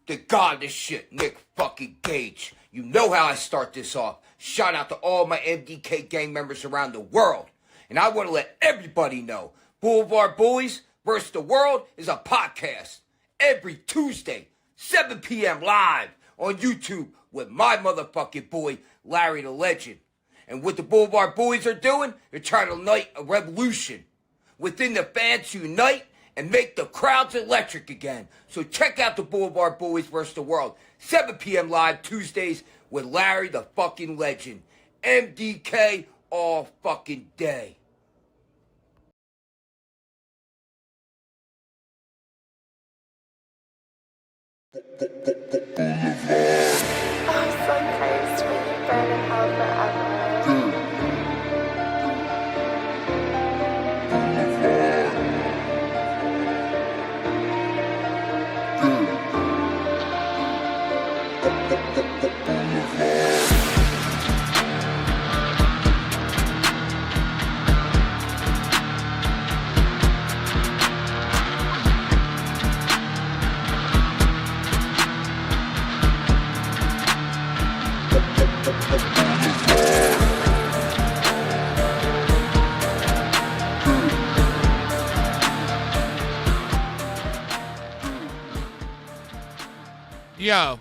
the god of this shit, Nick fucking Gage. You know how I start this off. Shout out to all my MDK gang members around the world. And I want to let everybody know, Blvd Bullies versus the World is a podcast. Every Tuesday, 7 p.m. live on YouTube with my motherfucking boy, Larry the Legend. And what the Blvd Bullies are doing, they're trying to ignite a revolution. Within the fans unite and make the crowds electric again. So check out the Blvd Bullies vs. the World. 7 p.m. live Tuesdays with Larry the fucking Legend. MDK all fucking day. I'm so close when you burn in hell forever. Yo,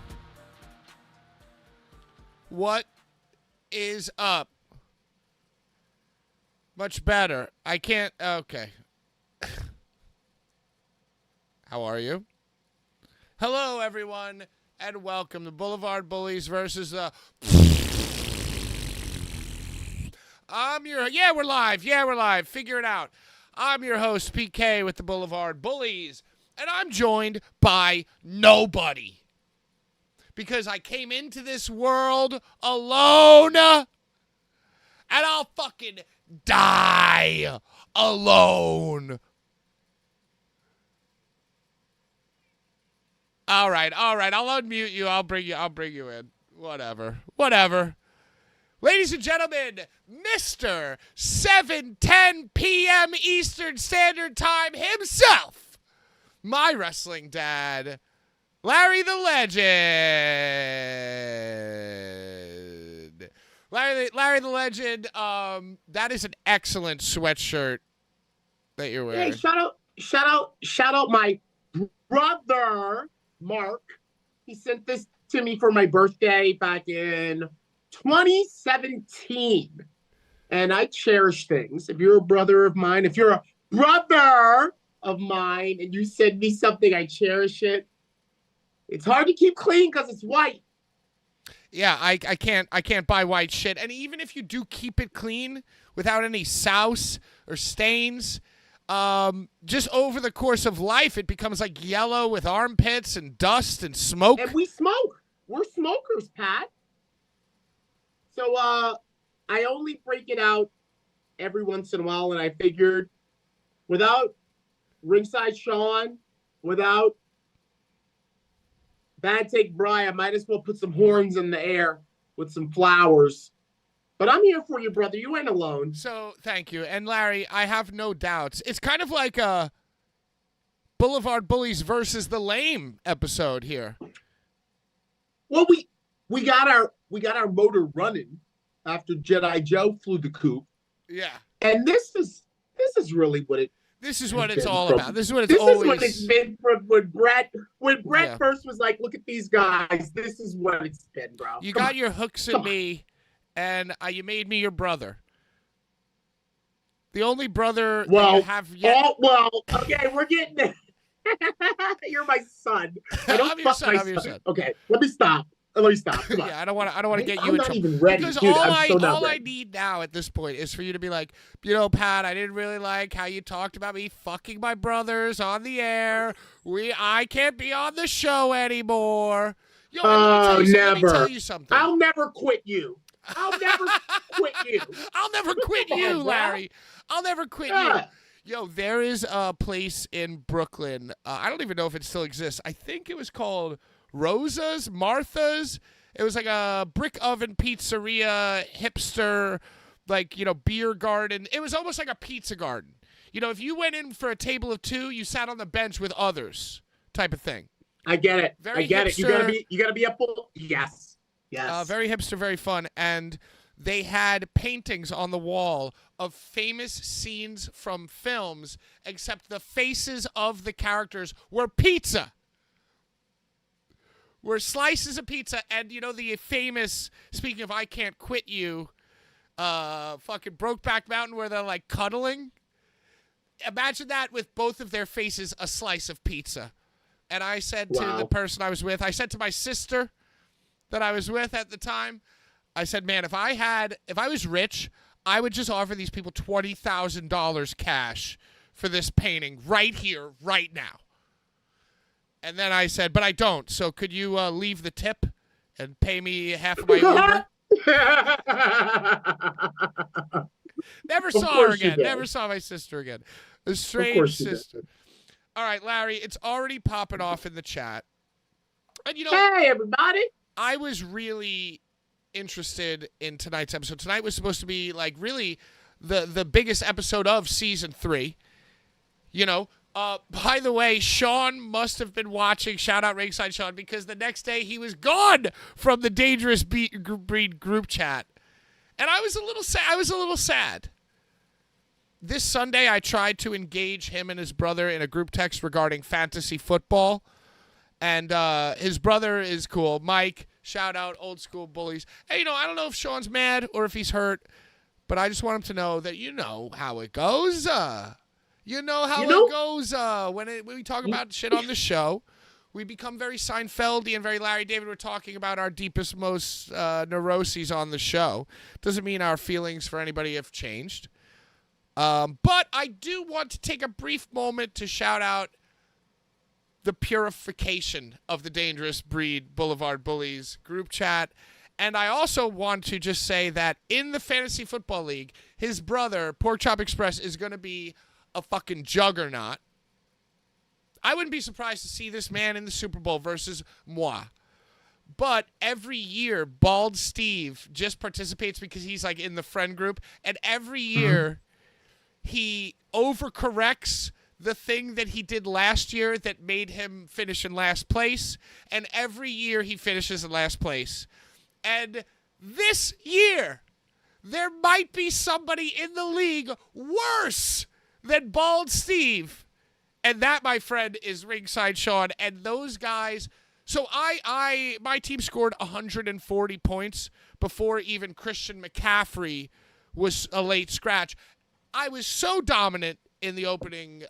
what is up? Much better. I can't. Okay. How are you? Hello, everyone, and welcome to Blvd Bullies versus the. Yeah, we're live. Yeah, we're live. Figure it out. I'm your host, PK, with the Blvd Bullies, and I'm joined by nobody. Because I came into this world alone, and I'll fucking die alone. All right. I'll unmute you. I'll bring you in. Whatever. Ladies and gentlemen, Mr. 7:10 p.m. Eastern Standard Time himself, my wrestling dad, Larry the Legend. Larry the Legend, that is an excellent sweatshirt that you're wearing. Hey, shout out my brother, Mark. He sent this to me for my birthday back in 2017. And I cherish things. If you're a brother of mine, if you're a brother of mine and you send me something, I cherish it. It's hard to keep clean because it's white. Yeah, I can't buy white shit. And even if you do keep it clean without any souse or stains, just over the course of life, it becomes like yellow with armpits and dust and smoke. And we smoke. We're smokers, Pat. So I only break it out every once in a while, and I figured without Ringside Sean, without Bad Take Bri, I might as well put some horns in the air with some flowers. But I'm here for you, brother. You ain't alone. So, thank you. And, Larry, I have no doubts. It's kind of like a Blvd Bullies versus the Lame episode here. Well, we got our motor running after Jedi Joe flew the coop. Yeah. And this is really what it This is what it's all about. This is what it's always. This is what it's been from when Brett first was like, look at these guys. This is what it's been, bro. You got your hooks in me, and you made me your brother. The only brother that you have yet. Okay, we're getting there. You're my son. I'm your son. Okay, let me stop. Come on. Yeah, I don't want to get you I'm in not trouble. even ready, Because dude. all I need now at this point is for you to be like, Pat, I didn't really like how you talked about me fucking my brothers on the air. I can't be on the show anymore. Yo, let me tell you something. I'll never quit you. I'll never quit you, Larry. I'll never quit you. Yo, there is a place in Brooklyn. I don't even know if it still exists. I think it was called Martha's. It was like a brick oven pizzeria, hipster, beer garden. It was almost like a pizza garden. If you went in for a table of two, you sat on the bench with others type of thing. I get it. Very I get it. hipster. You gotta be up. Yes. Yes. Very hipster, very fun. And they had paintings on the wall of famous scenes from films, except the faces of the characters were pizza. Were slices of pizza. And, you know, the famous, speaking of I Can't Quit You, fucking Brokeback Mountain where they're, like, cuddling. Imagine that with both of their faces, a slice of pizza. And I said to the person I was with, I said to my sister that I was with at the time, I said, man, if I was rich, I would just offer these people $20,000 cash for this painting right here, right now. And then I said, but I don't. So could you leave the tip and pay me half of my Uber? Never saw her again. Never saw my sister again. A strange sister. All right, Larry, it's already popping off in the chat. And you know, hey, everybody. I was really interested in tonight's episode. Tonight was supposed to be like really the biggest episode of season 3. You know, by the way, Sean must have been watching. Shout out Ringside Sean, because the next day he was gone from the Dangerous Breed group chat. And I was a little sad. This Sunday, I tried to engage him and his brother in a group text regarding fantasy football. And his brother is cool. Mike, shout out, Old School Bullies. Hey, you know, I don't know if Sean's mad or if he's hurt, but I just want him to know that you know how it goes. You know how it goes when we talk about shit on the show. We become very Seinfeldy and very Larry David. We're talking about our deepest, most neuroses on the show. Doesn't mean our feelings for anybody have changed. But I do want to take a brief moment to shout out the purification of the Dangerous Breed Blvd Bullies group chat. And I also want to just say that in the Fantasy Football League, his brother, Pork Chop Express, is going to be a fucking juggernaut. I wouldn't be surprised to see this man in the Super Bowl versus moi. But every year, Bald Steve just participates because he's like in the friend group. And every year, he overcorrects the thing that he did last year that made him finish in last place. And every year, he finishes in last place. And this year, there might be somebody in the league worse than Bald Steve. And that, my friend, is Ringside Sean. And those guys. So my team scored 140 points before even Christian McCaffrey was a late scratch. I was so dominant in the opening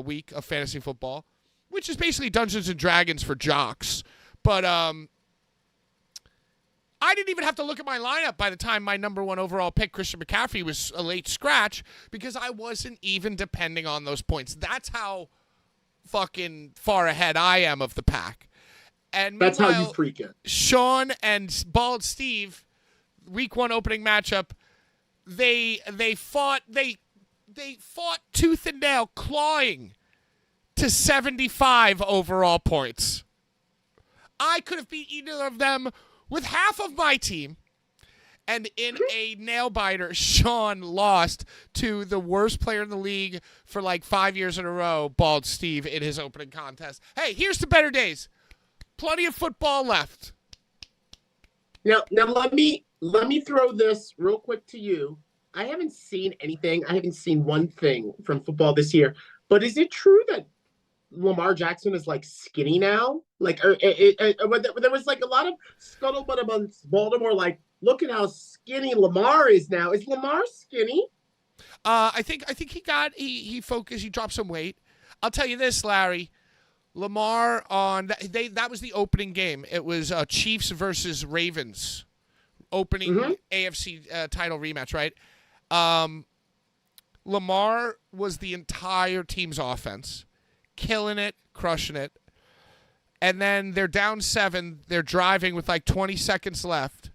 week of fantasy football, which is basically Dungeons and Dragons for jocks. But I didn't even have to look at my lineup by the time my number 1 overall pick, Christian McCaffrey, was a late scratch because I wasn't even depending on those points. That's how fucking far ahead I am of the pack. And that's how you freak it. Sean and Bald Steve, week 1 opening matchup, they fought tooth and nail, clawing to 75 overall points. I could have beat either of them with half of my team. And in a nail-biter, Sean lost to the worst player in the league for like 5 years in a row, Bald Steve, in his opening contest. Hey, here's to better days. Plenty of football left. Now let me throw this real quick to you. I haven't seen anything. I haven't seen one thing from football this year. But is it true that Lamar Jackson is like skinny now? Like, there was like a lot of scuttlebutt amongst Baltimore. Like, look at how skinny Lamar is now. Is Lamar skinny? I think he focused. He dropped some weight. I'll tell you this, Larry. Lamar that was the opening game. It was Chiefs versus Ravens, opening AFC title rematch, right? Lamar was the entire team's offense, killing it, crushing it. And then they're down 7. They're driving with like 20 seconds left.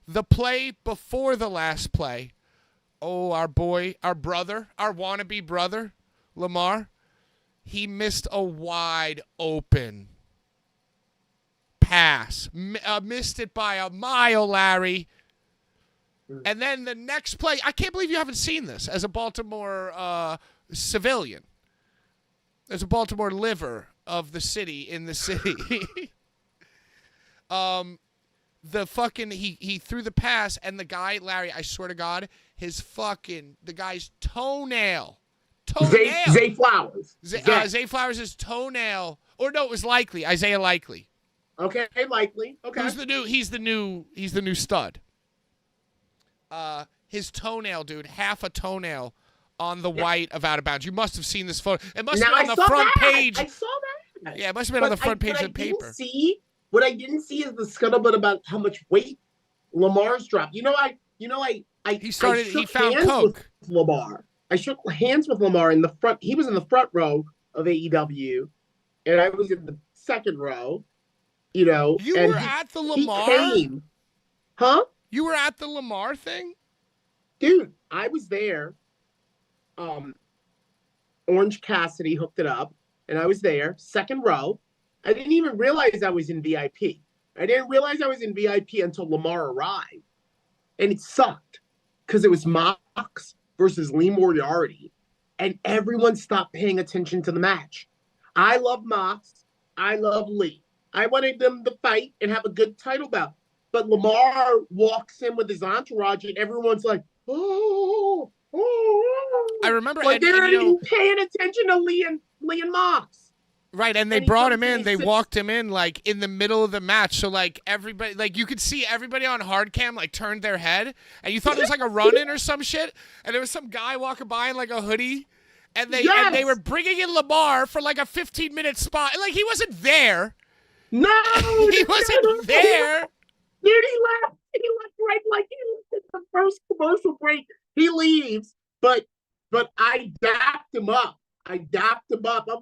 The play before the last play, our brother, our wannabe brother, Lamar, he missed a wide open pass. Missed it by a mile, Larry. And then the next play, I can't believe you haven't seen this as a Baltimore civilian, as a Baltimore liver. of the city in the city. The fucking he threw the pass, and the guy, Larry, I swear to God, the guy's toenail. Zay Flowers. Zay Flowers' toenail, or no, it was Isaiah Likely. Okay, Likely. Okay. He's the new stud. His toenail, dude, half a toenail on the white of Out of Bounds. You must have seen this photo. It must have been on the front page. I saw that. Yeah, it must have been on the front page of the paper. What I didn't see is the scuttlebutt about how much weight Lamar's dropped. He found coke. With Lamar. I shook hands with Lamar in the front. He was in the front row of AEW, and I was in the second row. You were at the Lamar? He came. Huh? You were at the Lamar thing? Dude, I was there. Orange Cassidy hooked it up, and I was there, second row. I didn't even realize I was in VIP. I didn't realize I was in VIP until Lamar arrived. And it sucked because it was Mox versus Lee Moriarty, and everyone stopped paying attention to the match. I love Mox. I love Lee. I wanted them to fight and have a good title bout. But Lamar walks in with his entourage, and everyone's like, oh. I remember. Like they're not even paying attention to Lee and Mox. Right, and they brought him in. They walked him in like in the middle of the match, so like everybody, like you could see everybody on hard cam like turned their head, and you thought it was like a run-in or some shit, and there was some guy walking by in like a hoodie, and they were bringing in Lamar for like a 15-minute spot, like he wasn't there. No, he wasn't there. Dude, he left right like he left at the first commercial break. He leaves, but I dapped him up. I'm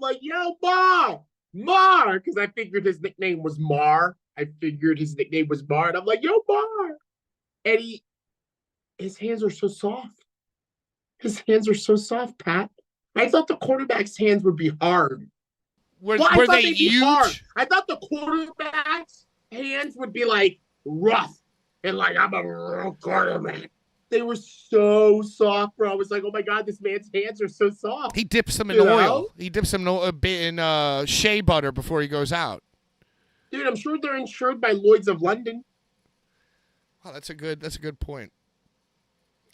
like, yo, Mar, because I figured his nickname was Mar. And I'm like, yo, Mar. And his hands are so soft. Pat. I thought the quarterback's hands would be hard. Were they huge? Hard. I thought the quarterback's hands would be like rough and like I'm a real quarterback. They were so soft, bro. I was like, oh my God, this man's hands are so soft. He dips them in oil. He dips them a bit in shea butter before he goes out. Dude, I'm sure they're insured by Lloyd's of London. Wow, that's a good point.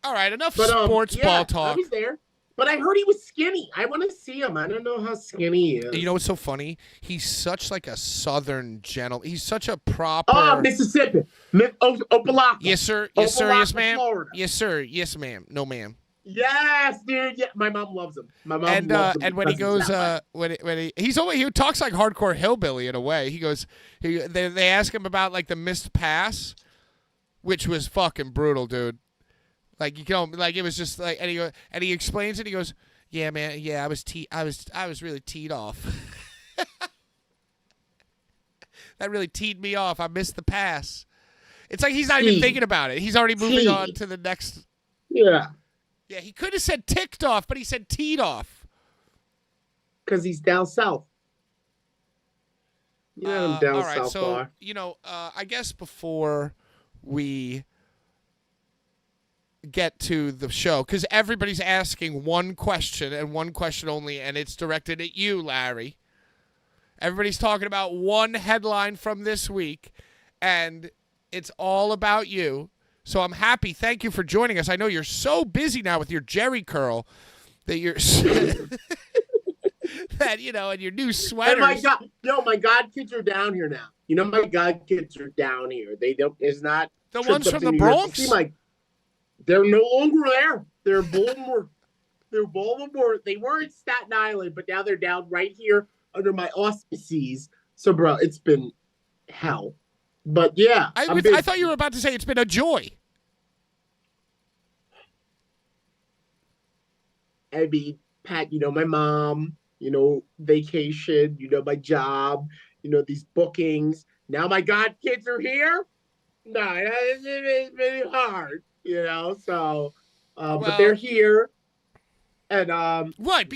All right, enough sports ball talk. I was there. But I heard he was skinny. I want to see him. I don't know how skinny he is. You know what's so funny? He's such like a southern gentleman. He's such a proper... Oh, Mississippi. Opelika. Yes, sir. Yes, sir. Yes, ma'am. Florida. Yes, sir. Yes, ma'am. No, ma'am. Yes, dude. Yeah, my mom loves him. And when he goes, he talks like hardcore hillbilly in a way. He goes, they ask him about like the missed pass, which was fucking brutal, dude. Like it was just like, and he explains it. He goes, "Yeah, man, yeah, I was really teed off. That really teed me off. I missed the pass. It's like he's not even thinking about it. He's already moving on to the next. Yeah, yeah. He could have said ticked off, but he said teed because he's down south. You know, down all right, south so bar. I guess before we get to the show, because everybody's asking one question and one question only, and it's directed at you, Larry. Everybody's talking about one headline from this week, and it's all about you. So I'm happy. Thank you for joining us. I know you're so busy now with your Jerry curl that you're that and your new sweaters. And my God kids are down here now. My God kids are down here. They don't. It's not the ones from the Bronx. They're no longer there. They're Baltimore. They were in Staten Island, but now they're down right here under my auspices. So, bro, it's been hell. But yeah, I thought you were about to say it's been a joy. I mean, Pat, my mom, vacation, my job, these bookings. Now my God kids are here. No, it's really hard. So, but they're here, and right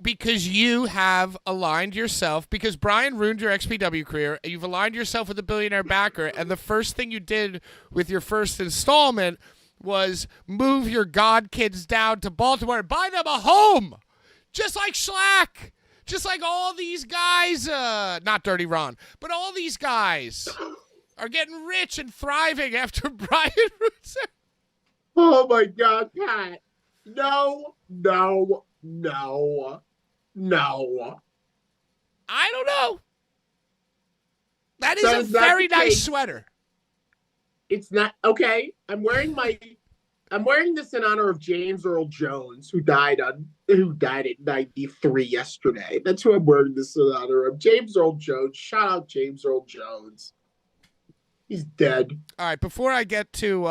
because you have aligned yourself, because Brian ruined your XPW career. You've aligned yourself with a billionaire backer, and the first thing you did with your first installment was move your God kids down to Baltimore and buy them a home, just like Schlack. Just like all these guys, not Dirty Ron, but all these guys are getting rich and thriving after Brian Rutzer. Oh my God, Pat. No, no, no, no. I don't know. That is That a is not very the nice case. sweater. It's not okay. I'm wearing this in honor of James Earl Jones, who died at 93 yesterday. That's who I'm wearing this in honor of. James Earl Jones. Shout out James Earl Jones. He's dead. All right, before I get to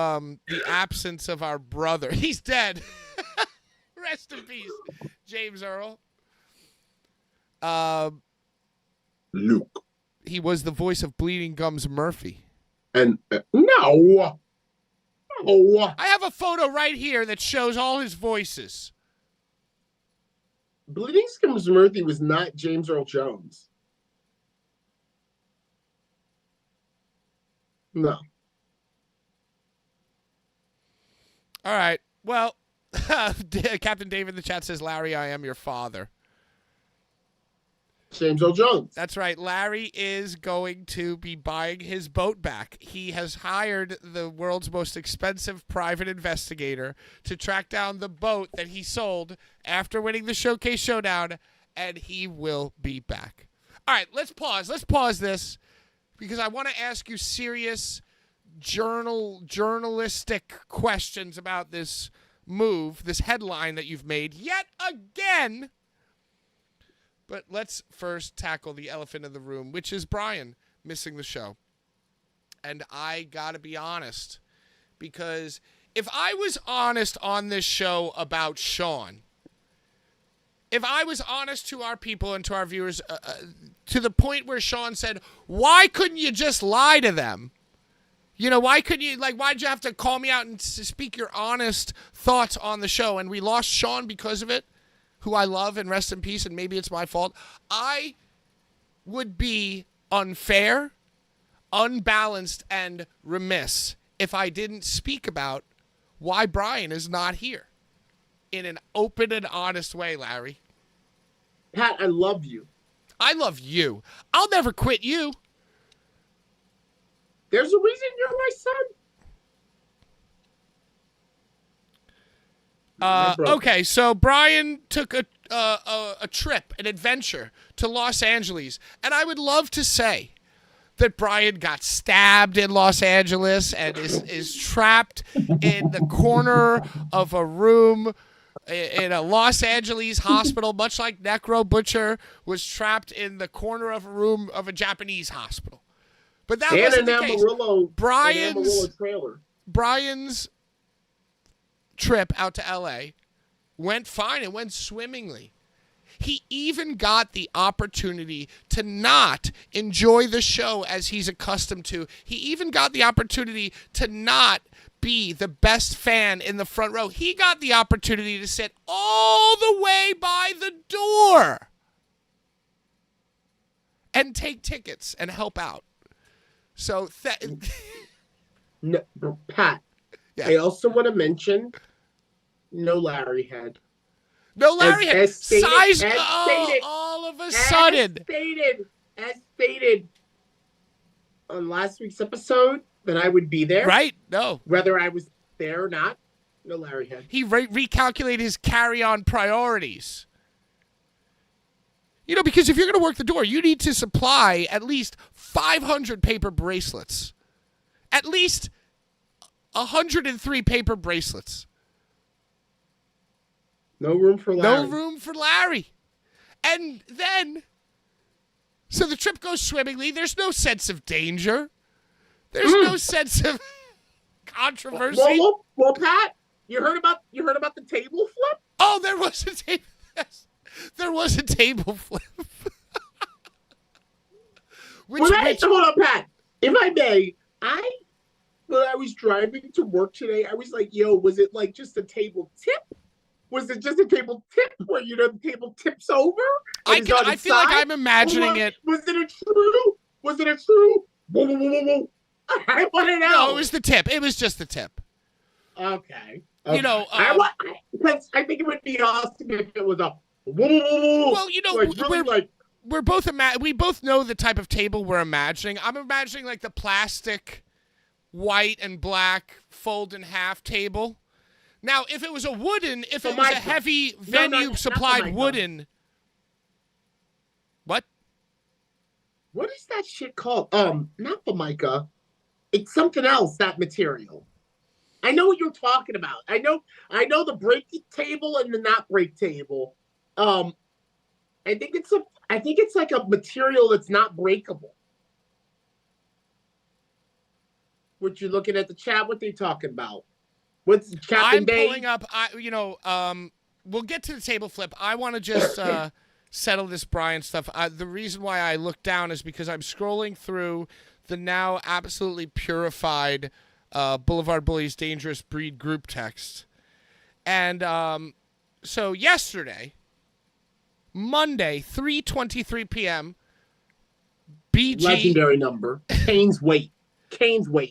the absence of our brother, he's dead. Rest in peace, James Earl. Luke. He was the voice of Bleeding Gums Murphy. And no. I have a photo right here that shows all his voices. Bleeding Gums Murphy was not James Earl Jones. No. All right. Well, Captain David in the chat says, Larry, I am your father. James Earl Jones. That's right. Larry is going to be buying his boat back. He has hired the world's most expensive private investigator to track down the boat that he sold after winning the Showcase Showdown, and he will be back. All right, let's pause. Let's pause this because I want to ask you serious journalistic questions about this move, this headline that you've made yet again. But let's first tackle the elephant in the room, which is Brian missing the show. And I got to be honest, because if I was honest on this show about Sean, if I was honest to our people and to our viewers, to the point where Sean said, why couldn't you just lie to them? You know, why couldn't you, why'd you have to call me out and speak your honest thoughts on the show? And we lost Sean because of it, who I love and rest in peace, and maybe it's my fault. I would be unfair, unbalanced, and remiss if I didn't speak about why Brian is not here in an open and honest way, Larry. Pat, I love you. I love you. I'll never quit you. There's a reason you're my son. Okay, so Brian took a trip, an adventure to Los Angeles, and I would love to say that Brian got stabbed in Los Angeles and is trapped in the corner of a room in a Los Angeles hospital, much like Necro Butcher was trapped in the corner of a room of a Japanese hospital. But that wasn't the case. Brian's trip out to L.A. went fine. It went swimmingly. He even got the opportunity to not enjoy the show as he's accustomed to. He even got the opportunity to not be the best fan in the front row. He got the opportunity to sit all the way by the door and take tickets and help out. So, no, Pat, yeah. I also want to mention no Larry head. No Larry head. As stated, all of a sudden. As stated on last week's episode that I would be there. Right? No. Whether I was there or not, no Larry head. He recalculated his carry-on priorities. You know, because if you're going to work the door, you need to supply at least 500 paper bracelets. At least 103 paper bracelets. No room for Larry. No room for Larry. And then, so the trip goes swimmingly. There's no sense of danger. There's no sense of controversy. Well, Pat, you heard about the table flip? Oh, there was a table. Yes. There was a table flip. Hold on, Pat. If I may, when I was driving to work today, I was like, yo, was it like just a table tip? Was it just a table tip where, the table tips over? I feel like I'm imagining it. Was it a true? Whoa. I want to know. No, it was the tip. It was just the tip. Okay. You know, I think it would be awesome if it was a Whoa. Well, you know, like, really, like, we're both we both know the type of table we're imagining. I'm imagining like the plastic white and black fold in half table. Now, if it was a wooden, if it was a heavy venue supplied wooden. What? What is that shit called? Not Formica. It's something else, that material. I know what you're talking about. I know the break table and the not break table. I think it's like a material that's not breakable. What you looking at the chat? What they talking about? What's Captain Day? I'm pulling up. We'll get to the table flip. I want to just settle this Brian stuff. The reason why I look down is because I'm scrolling through the now absolutely purified Blvd Bullies Dangerous Breed group text. And so yesterday, Monday, 3:23 p.m., BG... Legendary number. Kane's weight.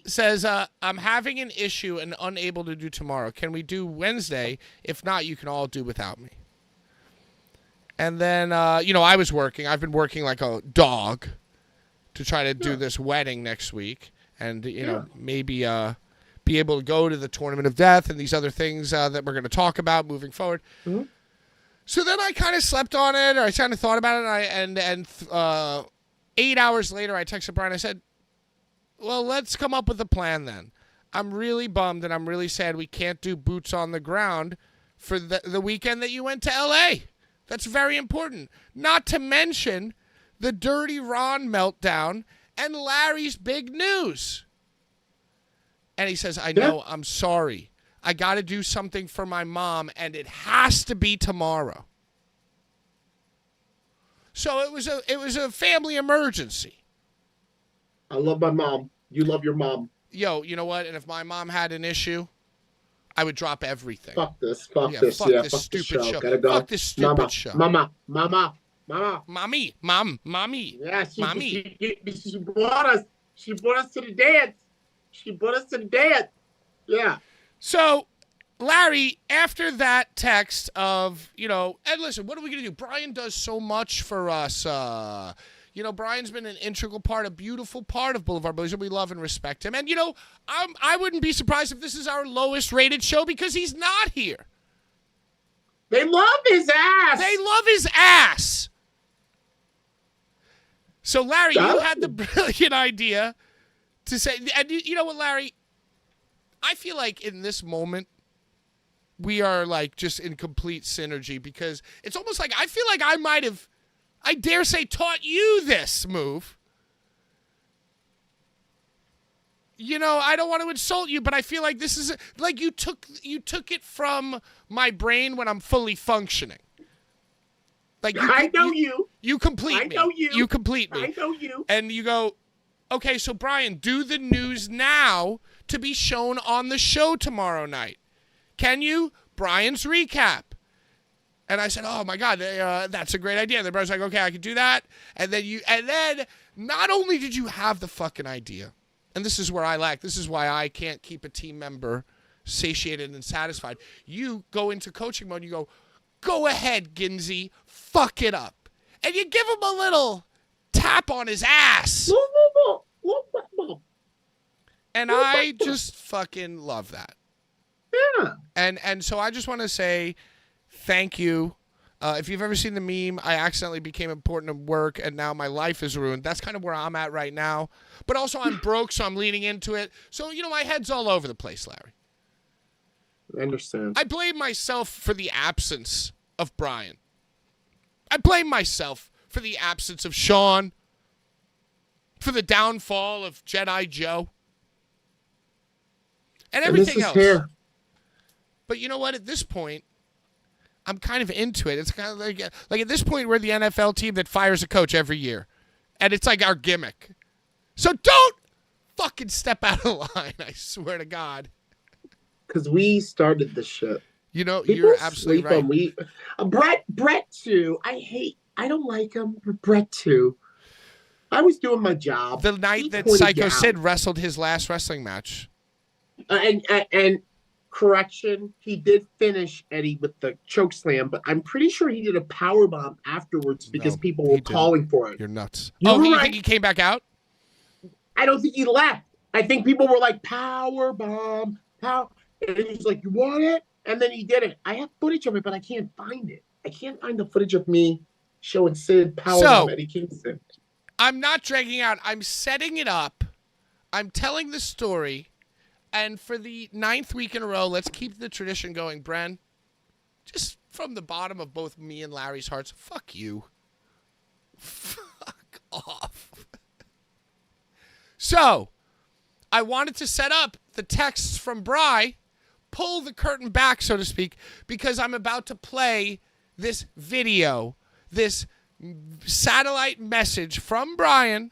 Says, I'm having an issue and unable to do tomorrow. Can we do Wednesday? If not, you can all do without me. And then, I was working. I've been working like a dog to try to do this wedding next week. And, maybe be able to go to the Tournament of Death and these other things that we're going to talk about moving forward. Mm-hmm. So then I kind of slept on it, or I kind of thought about it, and 8 hours later, I texted Brian. I said, well, let's come up with a plan then. I'm really bummed and I'm really sad we can't do boots on the ground for the weekend that you went to L.A. That's very important. Not to mention the Dirty Ron meltdown and Larry's big news. And he says, I know, I'm sorry. I got to do something for my mom, and it has to be tomorrow. So it was a family emergency. I love my mom. You love your mom. Yo, you know what? And if my mom had an issue, I would drop everything. Fuck this stupid show. Gotta go. Fuck this stupid show. Mama. Mommy. Yeah, Mommy. She brought us. She brought us to the dance. Yeah. So, Larry, after that text of, and listen, what are we going to do? Brian does so much for us. Brian's been an integral part, a beautiful part of Blvd Bullies, and we love and respect him. And, I wouldn't be surprised if this is our lowest rated show because he's not here. They love his ass. So, Larry, you had the brilliant idea to say, and you know what, Larry? I feel like in this moment, we are like just in complete synergy because it's almost like I feel like I might have, I dare say, taught you this move. I don't want to insult you, but I feel like this is like you took it from my brain when I'm fully functioning. Like I know you. You complete me. I know you. You complete me. I know you. And you go, okay, so Brian, do the news now to be shown on the show tomorrow night. Can you? Brian's recap. And I said, oh, my God, that's a great idea. And then Brian's like, okay, I can do that. And then not only did you have the fucking idea, and this is where I lack, this is why I can't keep a team member satiated and satisfied. You go into coaching mode, you go ahead, Ginzy, fuck it up. And you give him a little tap on his ass. And I just fucking love that. Yeah. And so I just want to say thank you. If you've ever seen the meme, I accidentally became important at work, and now my life is ruined. That's kind of where I'm at right now. But also I'm broke, so I'm leaning into it. So, my head's all over the place, Larry. I understand. I blame myself for the absence of Brian. I blame myself for the absence of Sean, for the downfall of Jedi Joe, and everything else. Fair. But you know what? At this point, I'm kind of into it. It's kind of like at this point, we're the NFL team that fires a coach every year. And it's like our gimmick. So don't fucking step out of line, I swear to God. Because we started this shit. You're absolutely right. Brett too. I don't like him. Brett too. I was doing my job. The night that Psycho Sid wrestled his last wrestling match. And correction, he did finish Eddie with the choke slam, but I'm pretty sure he did a power bomb afterwards because No, people he were didn't. calling for it. You're nuts. You were You right. think he came back out? I don't think he left. I think people were like, power bomb, power. And he's like, you want it? And then he did it. I have footage of it, but I can't find it. I can't find the footage of me showing Sid power bomb Eddie Kingston. I'm not dragging out. I'm setting it up. I'm telling the story. And for the 9th week in a row, let's keep the tradition going, Bren. Just from the bottom of both me and Larry's hearts, fuck you. Fuck off. So, I wanted to set up the texts from Bri, pull the curtain back, so to speak, because I'm about to play this video, this satellite message from Brian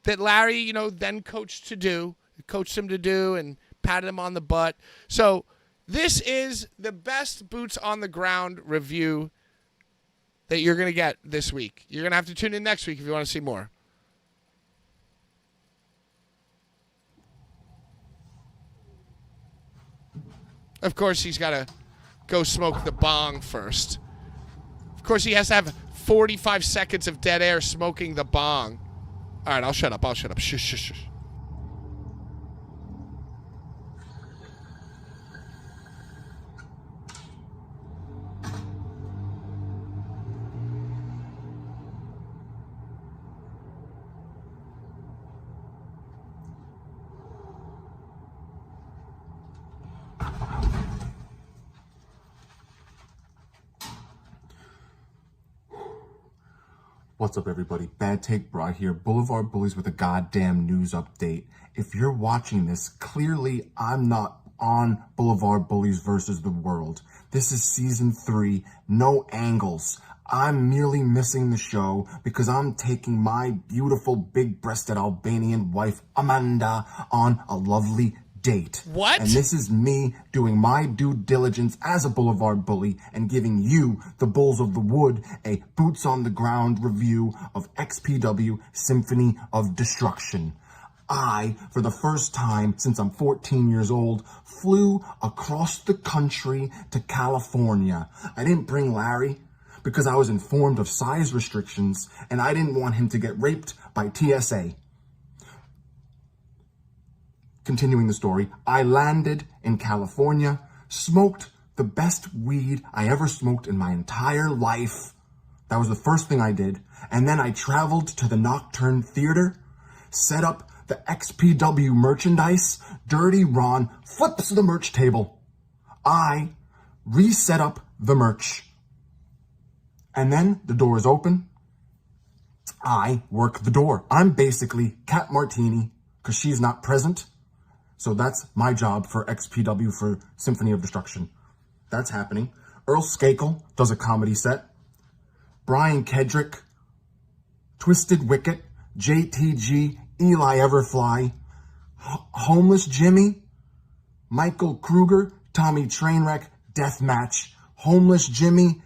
that Larry, then coached him to do and patted him on the butt. So this is the best boots on the ground review that you're going to get this week. You're going to have to tune in next week if you want to see more. Of course, he's got to go smoke the bong first. Of course, he has to have 45 seconds of dead air smoking the bong. All right, I'll shut up. Shush, shush, shush. What's up, everybody? Bad Take Bra here, Blvd Bullies with a goddamn news update. If you're watching this, clearly I'm not on Blvd Bullies versus the world. This is season 3, no angles. I'm merely missing the show because I'm taking my beautiful big-breasted Albanian wife, Amanda, on a lovely date. What? And this is me doing my due diligence as a Blvd Bully and giving you, the Bulls of the Wood, a boots on the ground review of XPW Symphony of Destruction. I, for the first time since I'm 14 years old, flew across the country to California. I didn't bring Larry because I was informed of size restrictions and I didn't want him to get raped by TSA. Continuing the story, I landed in California, smoked the best weed I ever smoked in my entire life. That was the first thing I did. And then I traveled to the Nocturne Theater, set up the XPW merchandise. Dirty Ron flips the merch table. I reset up the merch. And then the door is open. I work the door. I'm basically Cat Martini because she's not present. So that's my job for XPW for Symphony of Destruction. That's happening. Earl Skakel does a comedy set. Brian Kedrick, Twisted Wicket, JTG, Eli Everfly, Homeless Jimmy, Michael Kruger, Tommy Trainwreck, Deathmatch. Homeless Jimmy,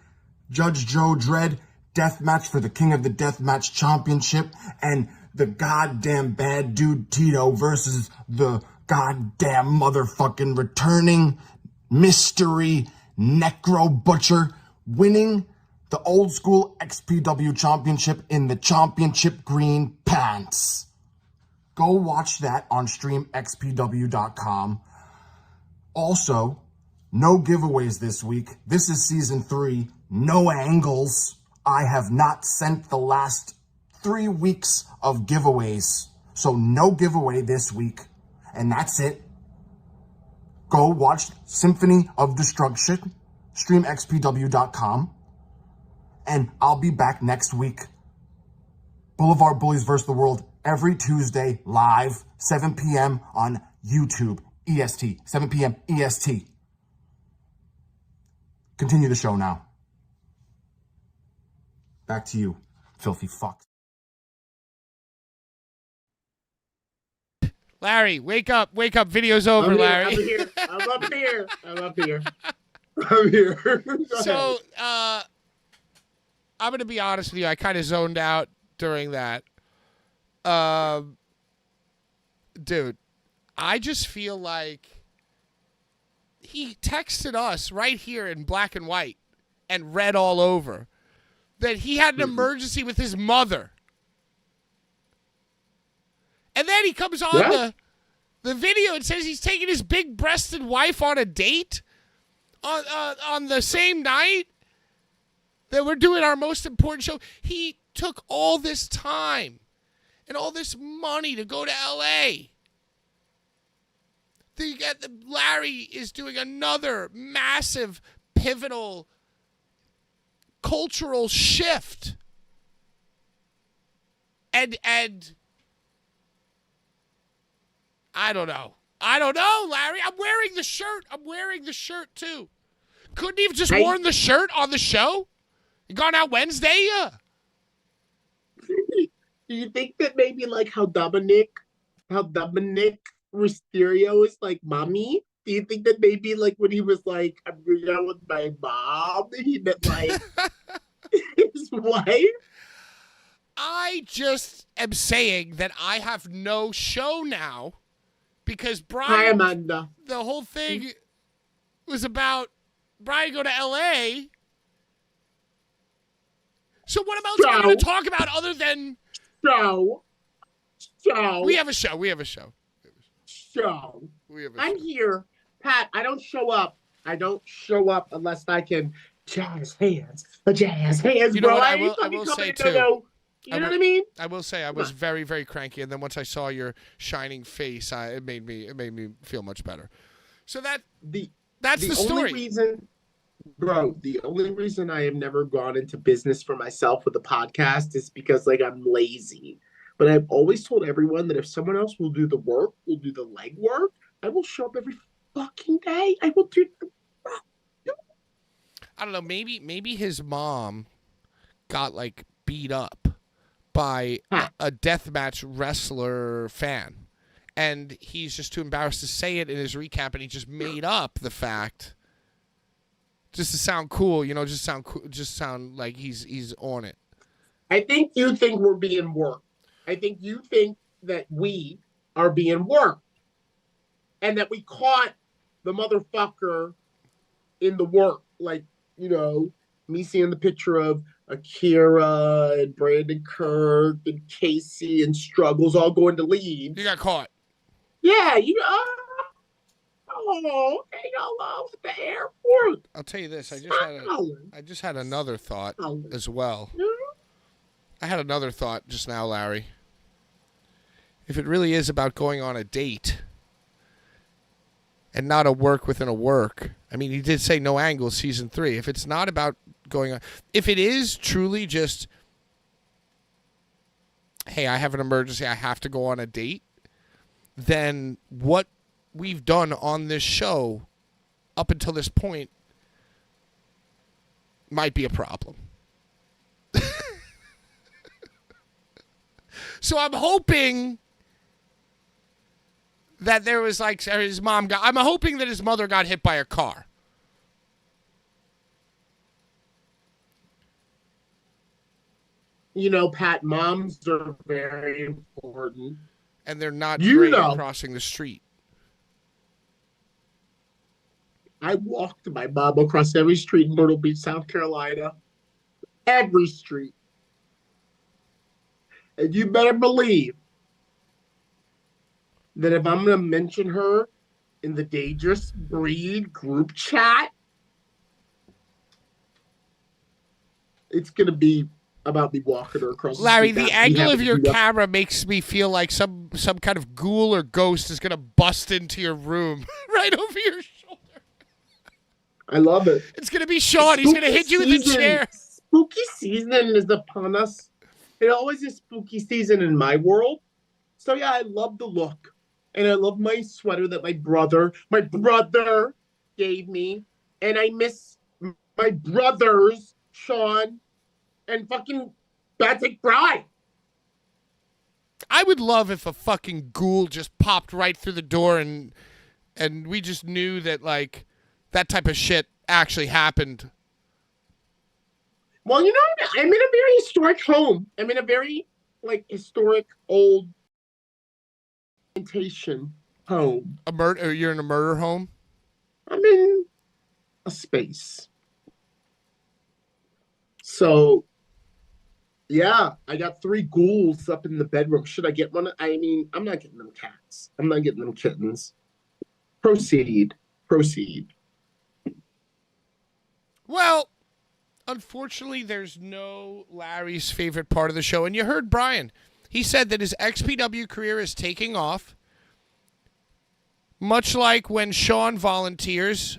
Judge Joe Dredd, Deathmatch for the King of the Deathmatch Championship, and the goddamn bad dude Tito versus the goddamn motherfucking returning mystery necro butcher, winning the old school XPW championship in the championship green pants. Go watch that on streamxpw.com. Also, no giveaways this week. This is season 3, no angles. I have not sent the last 3 weeks of giveaways. So no giveaway this week. And that's it. Go watch Symphony of Destruction, streamxpw.com. And I'll be back next week. Blvd Bullies vs. the World every Tuesday live, 7 p.m. on YouTube, EST, 7 p.m. EST. Continue the show now. Back to you, filthy fuck. Larry, wake up. Video's over, Larry. I'm up here. I'm here. So, I'm going to be honest with you. I kind of zoned out during that. Dude, I just feel like he texted us right here in black and white and read all over that he had an emergency with his mother. And then he comes on the video and says he's taking his big-breasted wife on a date on the same night that we're doing our most important show. He took all this time and all this money to go to L.A. Larry is doing another massive, pivotal, cultural shift. And I don't know. Larry. I'm wearing the shirt too. Couldn't he have just worn the shirt on the show? You gone out Wednesday? Yeah. Do you think that maybe like how Dominic Mysterio is like mommy? Do you think that maybe like when he was like, I'm going out with my mom, he meant like his wife? I just am saying that I have no show now because Brian. Hi, Amanda. The whole thing was about Brian go to L.A. So what else am I going to talk about other than show? We have a show. I'm here, Pat. I don't show up unless I can jazz hands, You know bro. what I will say too. You know what I mean? I will say I was very, very cranky, and then once I saw your shining face, it made me feel much better. So that's the story. The only reason I have never gone into business for myself with a podcast is because like I'm lazy. But I've always told everyone that if someone else will do the work, will do the legwork, I will show up every fucking day. I will do. I don't know. Maybe his mom got like beat up by a deathmatch wrestler fan, and he's just too embarrassed to say it in his recap, and he just made up the fact just to sound cool, just sound like he's on it. I think you think we're being worked. I think you think that we are being worked, and that we caught the motherfucker in the work, like me seeing the picture of Akira and Brandon Kirk and Casey and Struggles all going to leave. You got caught. Yeah, hello at the airport. I'll tell you this. I just had another thought as well. I had another thought just now, Larry. If it really is about going on a date and not a work within a work, I mean, he did say no angles season 3. If it's not about going on, if it is truly just, hey, I have an emergency, I have to go on a date, then what we've done on this show up until this point might be a problem. So I'm hoping that there was like his mom got. I'm hoping that his mother got hit by a car. Pat, moms are very important. And they're not great at crossing the street. I walked my mom across every street in Myrtle Beach, South Carolina. Every street. And you better believe that if I'm going to mention her in the Dangerous Breed group chat, it's going to be about me walking her across the street. Larry, the angle of your camera makes me feel like some kind of ghoul or ghost is going to bust into your room right over your shoulder. I love it. It's going to be Sean. He's going to hit you with the chair. Spooky season is upon us. It always is spooky season in my world. So, yeah, I love the look. And I love my sweater that my brother gave me. And I miss my brothers, Sean and fucking Patrick Fry. I would love if a fucking ghoul just popped right through the door and we just knew that, like, that type of shit actually happened. Well, I'm in a very historic home. I'm in a very, historic old plantation home. You're in a murder home? I'm in a space. So, yeah, I got 3 ghouls up in the bedroom. Should I get one? I mean, I'm not getting them cats. I'm not getting them kittens. Proceed. Proceed. Well, unfortunately, there's no Larry's favorite part of the show. And you heard Brian. He said that his XPW career is taking off, much like when Sean volunteers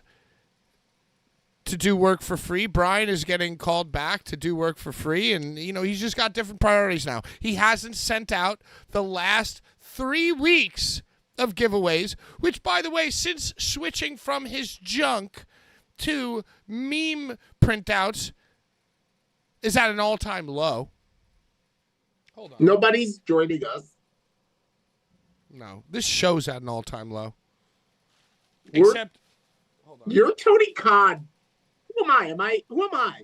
to do work for free. Brian is getting called back to do work for free, and, you know, he's just got different priorities now. He hasn't sent out the last 3 weeks of giveaways, which, by the way, since switching from his junk to meme printouts, is at an all-time low. Hold on. Nobody's joining us. No, this show's at an all-time low. We're- Except, hold on. You're Tony Khan. Who am I? Who am I?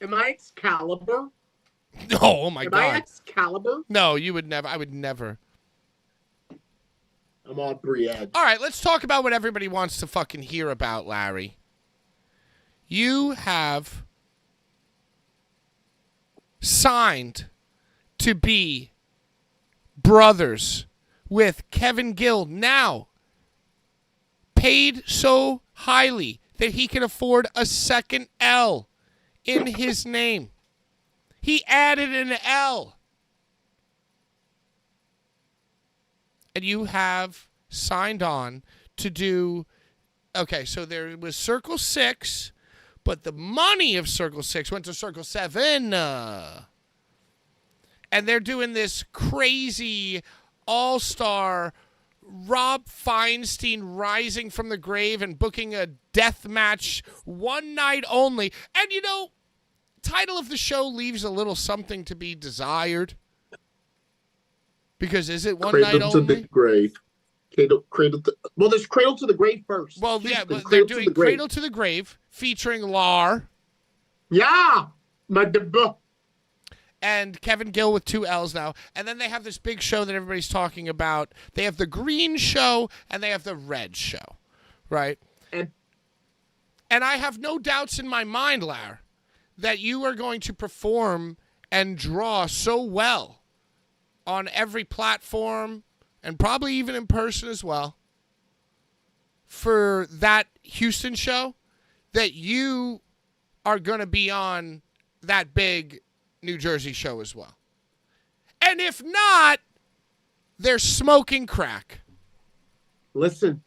Am I Excalibur? No, oh my Am I God. Excalibur? No, you would never. I would never. I'm on Brienne. All right, let's talk about what everybody wants to fucking hear about, Larry. You have signed to be brothers with Kevin Gill, now paid so highly that he can afford a second L in his name. He added an L. And you have signed on to do, okay, so there was Circle 6, but the money of Circle 6 went to Circle 7. And they're doing this crazy all-star Rob Feinstein rising from the grave and booking a death match one night only. And, you know, title of the show leaves a little something to be desired. Because is it one night Cradle to only? the grave. Cradle to, well, there's Cradle to the Grave first. Well, yeah, Houston, but they're to doing the Grave. Cradle to the Grave featuring Lar Yeah! My debut. and Kevin Gill with 2 L's now. And then they have this big show that everybody's talking about. They have the green show and they have the red show, right? And I have no doubts in my mind, Lar, that you are going to perform and draw so well on every platform and probably even in person as well for that Houston show that you are going to be on that big New Jersey show as well. And if not, they're smoking crack. listen.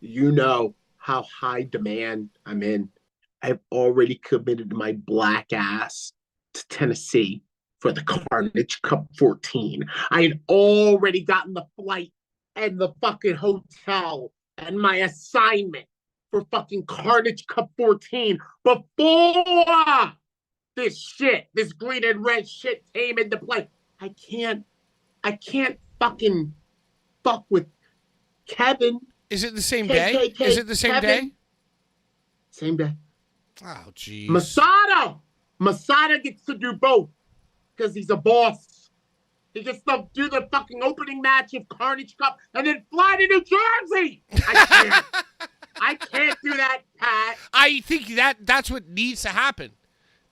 You know how high demand I'm in. I've already committed my black ass to Tennessee for the Carnage Cup 14. I had already gotten the flight and the fucking hotel and my assignment for fucking Carnage Cup 14 before this green and red shit came into play. I can't fucking fuck with Kevin. Is it the same day? KKK, Is it the same Kevin. day? Same day. Oh, jeez. Masada gets to do both because he's a boss. He gets to do the fucking opening match of Carnage Cup and then fly to New Jersey. I can't do that, Pat. I think that's what needs to happen.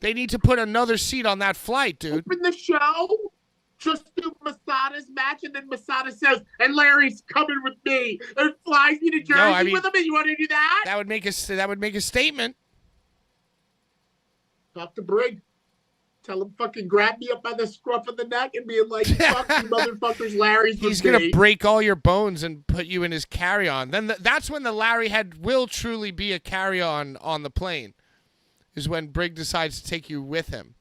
They need to put another seat on that flight, dude. Open the show, just do Masada's match, and then Masada says, and Larry's coming with me, and flies me to Jersey with him, and you want to do that? That would make a statement. Talk to Brig. Tell him fucking grab me up by the scruff of the neck and be like, fuck you motherfuckers, Larry's with He's going me. to break all your bones and put you in his carry-on. Then that's when the Larry head will truly be a carry-on on the plane, is when Brig decides to take you with him.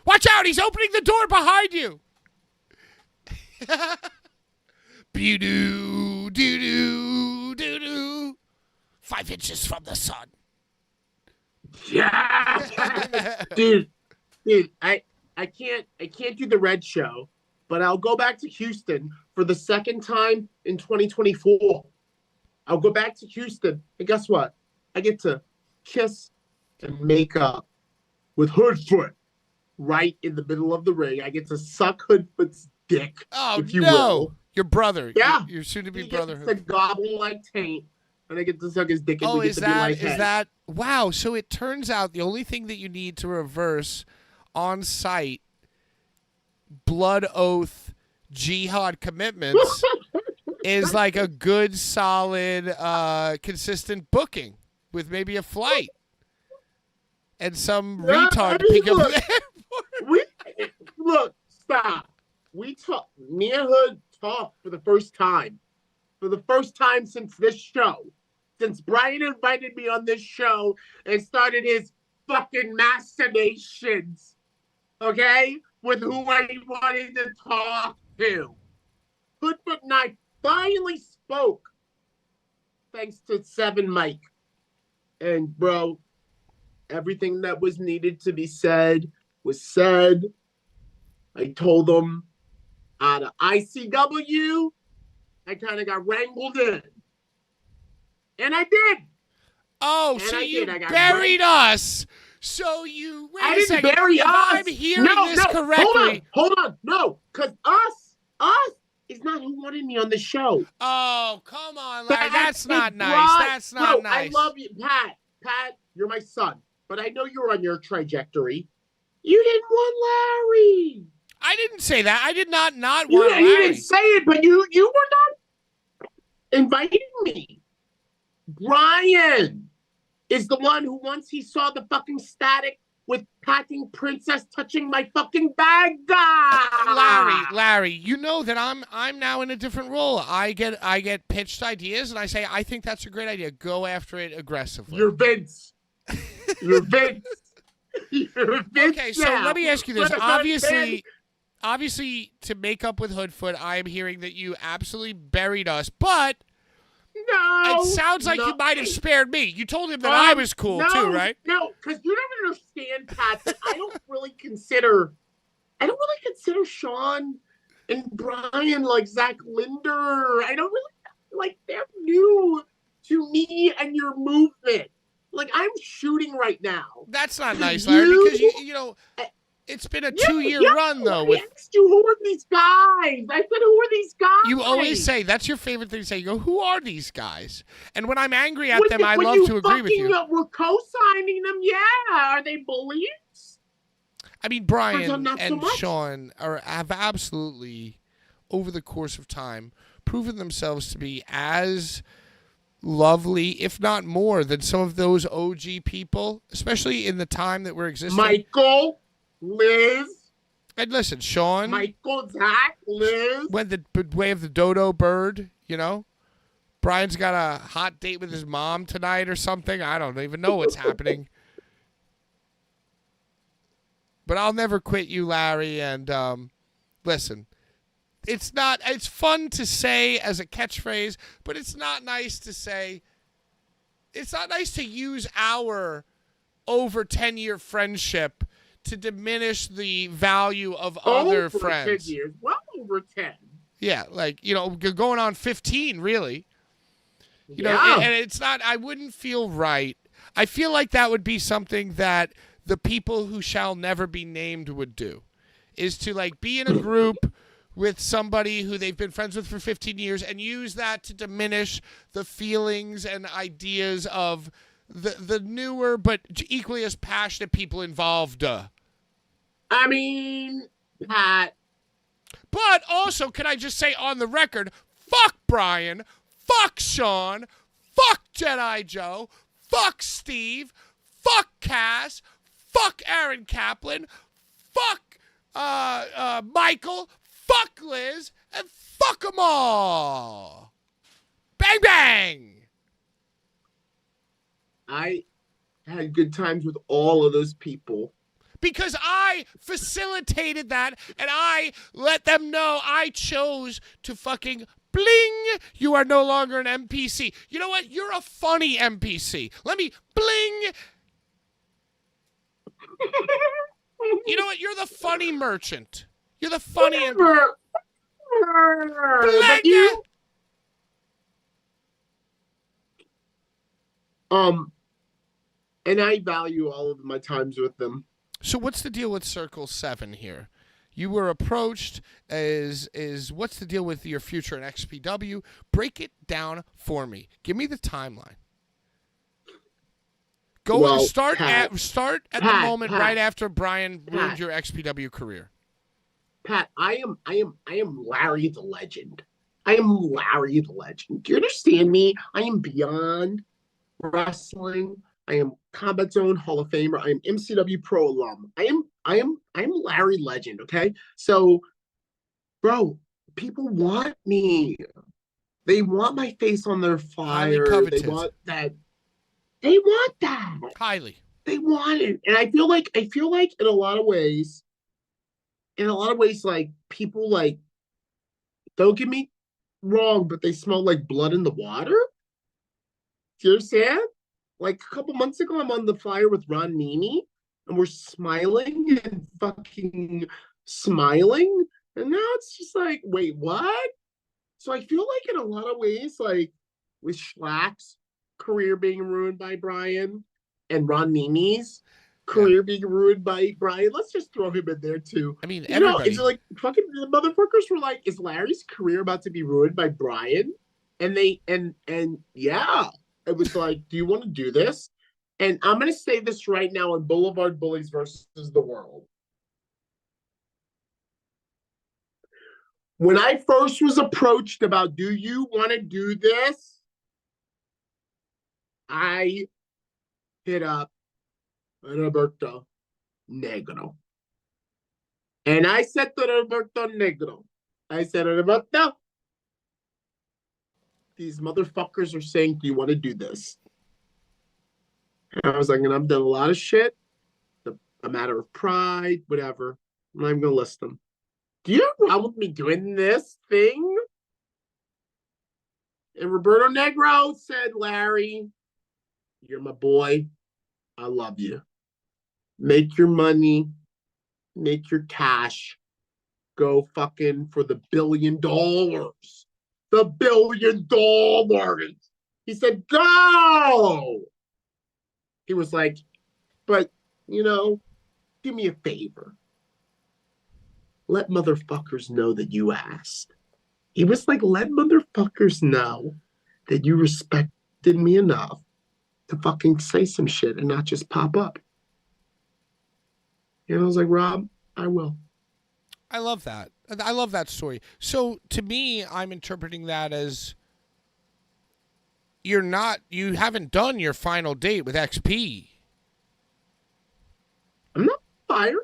Watch out! He's opening the door behind you! Be-doo, doo-doo, doo-doo. 5 inches from the sun. Yeah, dude, I can't do the red show, but I'll go back to Houston for the second time in 2024. I'll go back to Houston, and guess what? I get to kiss and make up with Hoodfoot right in the middle of the ring. I get to suck Hoodfoot's dick, Oh, if you no. will. Your brother. Yeah. Your soon-to-be He brother. gets to gobble like taint, and I get to suck his dick, and Oh, we get is to be like, that wow? So it turns out the only thing that you need to reverse on site blood oath jihad commitments is like a good, solid, consistent booking with maybe a flight and some retard to pick up look, at the airport. Look, stop. Me and Hood talked for the first time. For the first time since this show. Since Brian invited me on this show and started his fucking machinations. Okay? With who I wanted to talk to. Hoodfoot and I finally spoke. Thanks to Seven Mike. And bro, everything that was needed to be said was said. I told them out of ICW, I kind of got wrangled in. And I did. Oh, And so I you did. I got buried us. So you wait I a didn't second. bury if us. I'm hearing this correctly. Hold on. No, because us is not who wanted me on the show. Oh, come on, Larry. That's not it nice. brought- That's not no, nice. I love you, Pat. Pat, you're my son. But I know you're on your trajectory. You didn't want Larry. I didn't say that. I did not want You Larry. didn't say it, but you were not inviting me. Brian is the one who, once he saw the fucking static with packing princess touching my fucking bag, Larry, you know that I'm now in a different role. I get pitched ideas and I say I think that's a great idea. Go after it aggressively. You're Vince. You're Vince. You're Vince. Okay, so let me ask you this. Obviously, to make up with Hoodfoot, I am hearing that you absolutely buried us, but No. it sounds like you might have spared me. You told him that I was cool too, right? No, because you don't understand, Pat, that I don't really consider Sean and Brian like Zach Linder. I don't really like, they're new to me and your movement. Like, I'm shooting right now. That's not nice, Larry, because you know it's been a 2-year run though. I asked you, who are these guys? I said, who are these guys? You always say that's your favorite thing to say. You go, who are these guys? And when I'm angry at them, I love to agree with you. We're co-signing them, yeah. Are they bullies? I mean, Brian not so and much. Sean have absolutely, over the course of time, proven themselves to be as lovely, if not more, than some of those OG people, especially in the time that we're existing. Michael, Liz. And listen, Sean. Michael, Zach, Liz. Went the way of the dodo bird, you know? Brian's got a hot date with his mom tonight or something. I don't even know what's happening. But I'll never quit you, Larry. And listen, it's fun to say as a catchphrase, but it's not nice to say. It's not nice to use our over 10-year friendship to diminish the value of other friends. Over 10 years. Well over 10. Yeah, like, going on 15, really. You know, Yeah. and it's not, I wouldn't feel right. I feel like that would be something that the people who shall never be named would do, is to, like, be in a group with somebody who they've been friends with for 15 years and use that to diminish the feelings and ideas of the newer but equally as passionate people involved. I mean, Pat. But also, can I just say on the record, fuck Brian, fuck Sean, fuck Jedi Joe, fuck Steve, fuck Cass, fuck Aaron Kaplan, fuck Michael, fuck Liz, and fuck them all. Bang, bang. I had good times with all of those people. Because I facilitated that and I let them know I chose to fucking bling. You are no longer an NPC. You know what? You're a funny NPC. Let me bling. You know what? You're the funny merchant. You're the funny NPC. But you, and I value all of my times with them. So what's the deal with Circle 7 here? You were approached as what's the deal with your future in XPW? Break it down for me. Give me the timeline. Start at the moment right after Brian ruined your XPW career. Pat, I am Larry the Legend. I am Larry the Legend. Do you understand me? I am beyond wrestling. I am Combat Zone Hall of Famer. I am MCW Pro alum. I am Larry Legend, okay? So, bro, people want me. They want my face on their Highly flyer. coveted. They want that. They want that. Highly. They want it. And I feel like in a lot of ways, like people like, don't get me wrong, but they smell like blood in the water. Do you understand? Like a couple months ago, I'm on the flyer with Ron Nini, and we're smiling and fucking smiling. And now it's just like, wait, what? So I feel like in a lot of ways, like with Schlack's career being ruined by Brian and Ron Nini's career being ruined by Brian, let's just throw him in there too. I mean, You everybody. know, it's like fucking the motherfuckers were like, is Larry's career about to be ruined by Brian? And they and yeah, it was like, do you want to do this? And I'm gonna say this right now in Blvd Bullies versus the World. When I first was approached about, do you want to do this? I hit up Roberto Negro. And I said to Roberto Negro, I said, Roberto, these motherfuckers are saying, do you want to do this? And I was like, and I've done a lot of shit, a matter of pride, whatever. I'm not even going to list them. Do you have a problem with me doing this thing? And Roberto Negro said, Larry, you're my boy. I love you. Make your money. Make your cash. Go fucking for the $1 billion. The $1 billion. He said, go. He was like, but, you know, do me a favor. Let motherfuckers know that you asked. He was like, let motherfuckers know that you respected me enough to fucking say some shit and not just pop up. And I was like, Rob, I will. I love that. I love that story. So to me, I'm interpreting that as you haven't done your final date with XP. I'm not fired.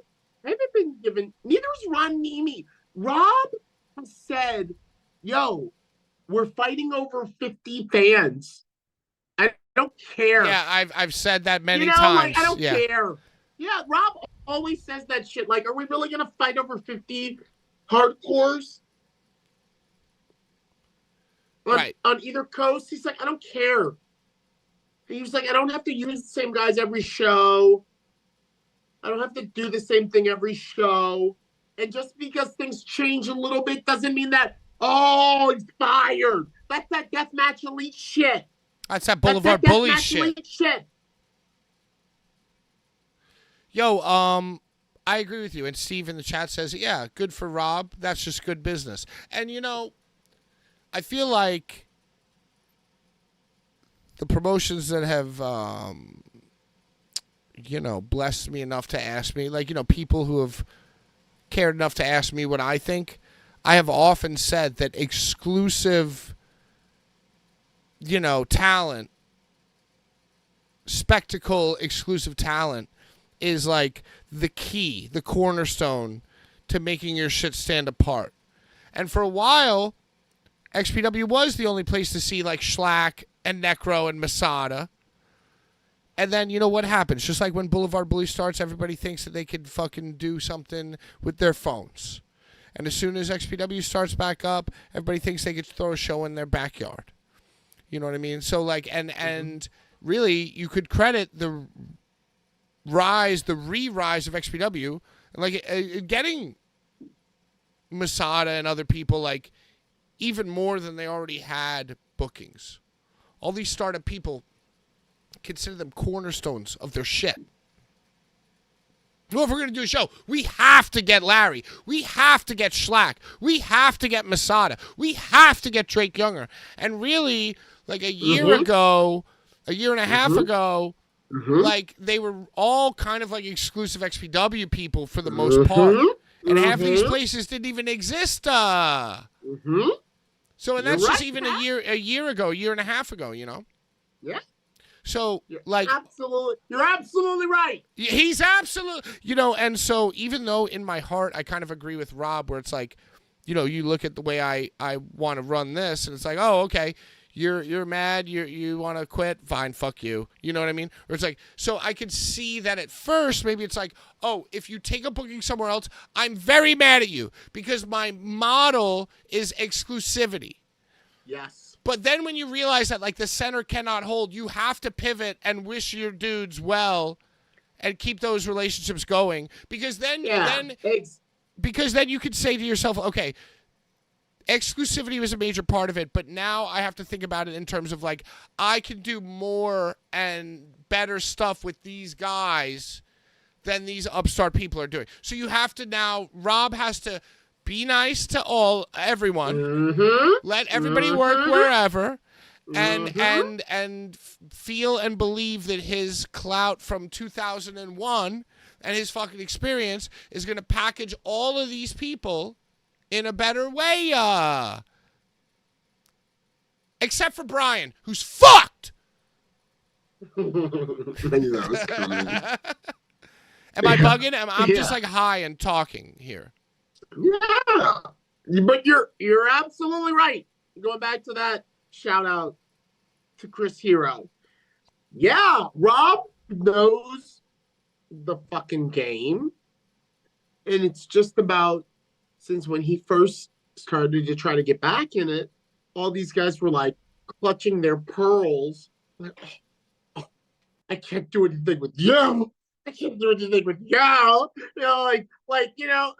I haven't been given, neither is Ron Nimi. Rob has said, yo, we're fighting over 50 fans. I don't care. Yeah, I've said that many times. times. Like, I don't care. Yeah, Rob always says that shit. Like, are we really going to fight over 50 hardcores? On either coast? He's like, I don't care. And he was like, I don't have to use the same guys every show. I don't have to do the same thing every show. And just because things change a little bit doesn't mean that, oh, he's fired. That's that deathmatch elite shit. That's that Blvd Bullies shit. Yo, I agree with you. And Steve in the chat says, yeah, good for Rob. That's just good business. And, you know, I feel like the promotions that have, you know, blessed me enough to ask me, like, you know, people who have cared enough to ask me what I think, I have often said that exclusive, you know, talent, spectacle, exclusive talent is like the key, the cornerstone to making your shit stand apart. And for a while, XPW was the only place to see like Schlack and Necro and Masada. And then, you know what happens? Just like when Blvd Bullies starts, everybody thinks that they could fucking do something with their phones. And as soon as XPW starts back up, everybody thinks they could throw a show in their backyard. You know what I mean? So like, and really, you could credit the re-rise of XPW, like getting Masada and other people like even more than they already had bookings. All these startup people consider them cornerstones of their shit. Well, if we're going to do a show, we have to get Larry. We have to get Schlack. We have to get Masada. We have to get Drake Younger. And really, like a year ago, a year and a half ago, like they were all kind of like exclusive XPW people for the most part. And half of these places didn't even exist. So, and that's just even a year ago, a year and a half ago, you know? Yeah. So, you're like... You're absolutely right. He's absolutely... You know, and so even though in my heart I kind of agree with Rob where it's like, you know, you look at the way I want to run this and it's like, oh, okay, you're mad, you want to quit, fine, fuck you. You know what I mean? Or it's like, so I could see that at first maybe it's like, oh, if you take a booking somewhere else, I'm very mad at you because my model is exclusivity. Yes. But then when you realize that, like, the center cannot hold, you have to pivot and wish your dudes well and keep those relationships going. Because then, because then you could say to yourself, okay, exclusivity was a major part of it, but now I have to think about it in terms of, like, I can do more and better stuff with these guys than these upstart people are doing. So you have to now, Rob has to be nice to everyone. Let everybody work wherever, and feel and believe that his clout from 2001 and his fucking experience is going to package all of these people in a better way. Except for Brian, who's fucked. I knew that was coming. Am I bugging? I'm just like high and talking here. Yeah, but you're absolutely right. Going back to that shout out to Chris Hero. Yeah, Rob knows the fucking game, and it's just about since when he first started to try to get back in it, all these guys were like clutching their pearls, like, oh, I can't do anything with you. I can't do anything with you. You know, like you know.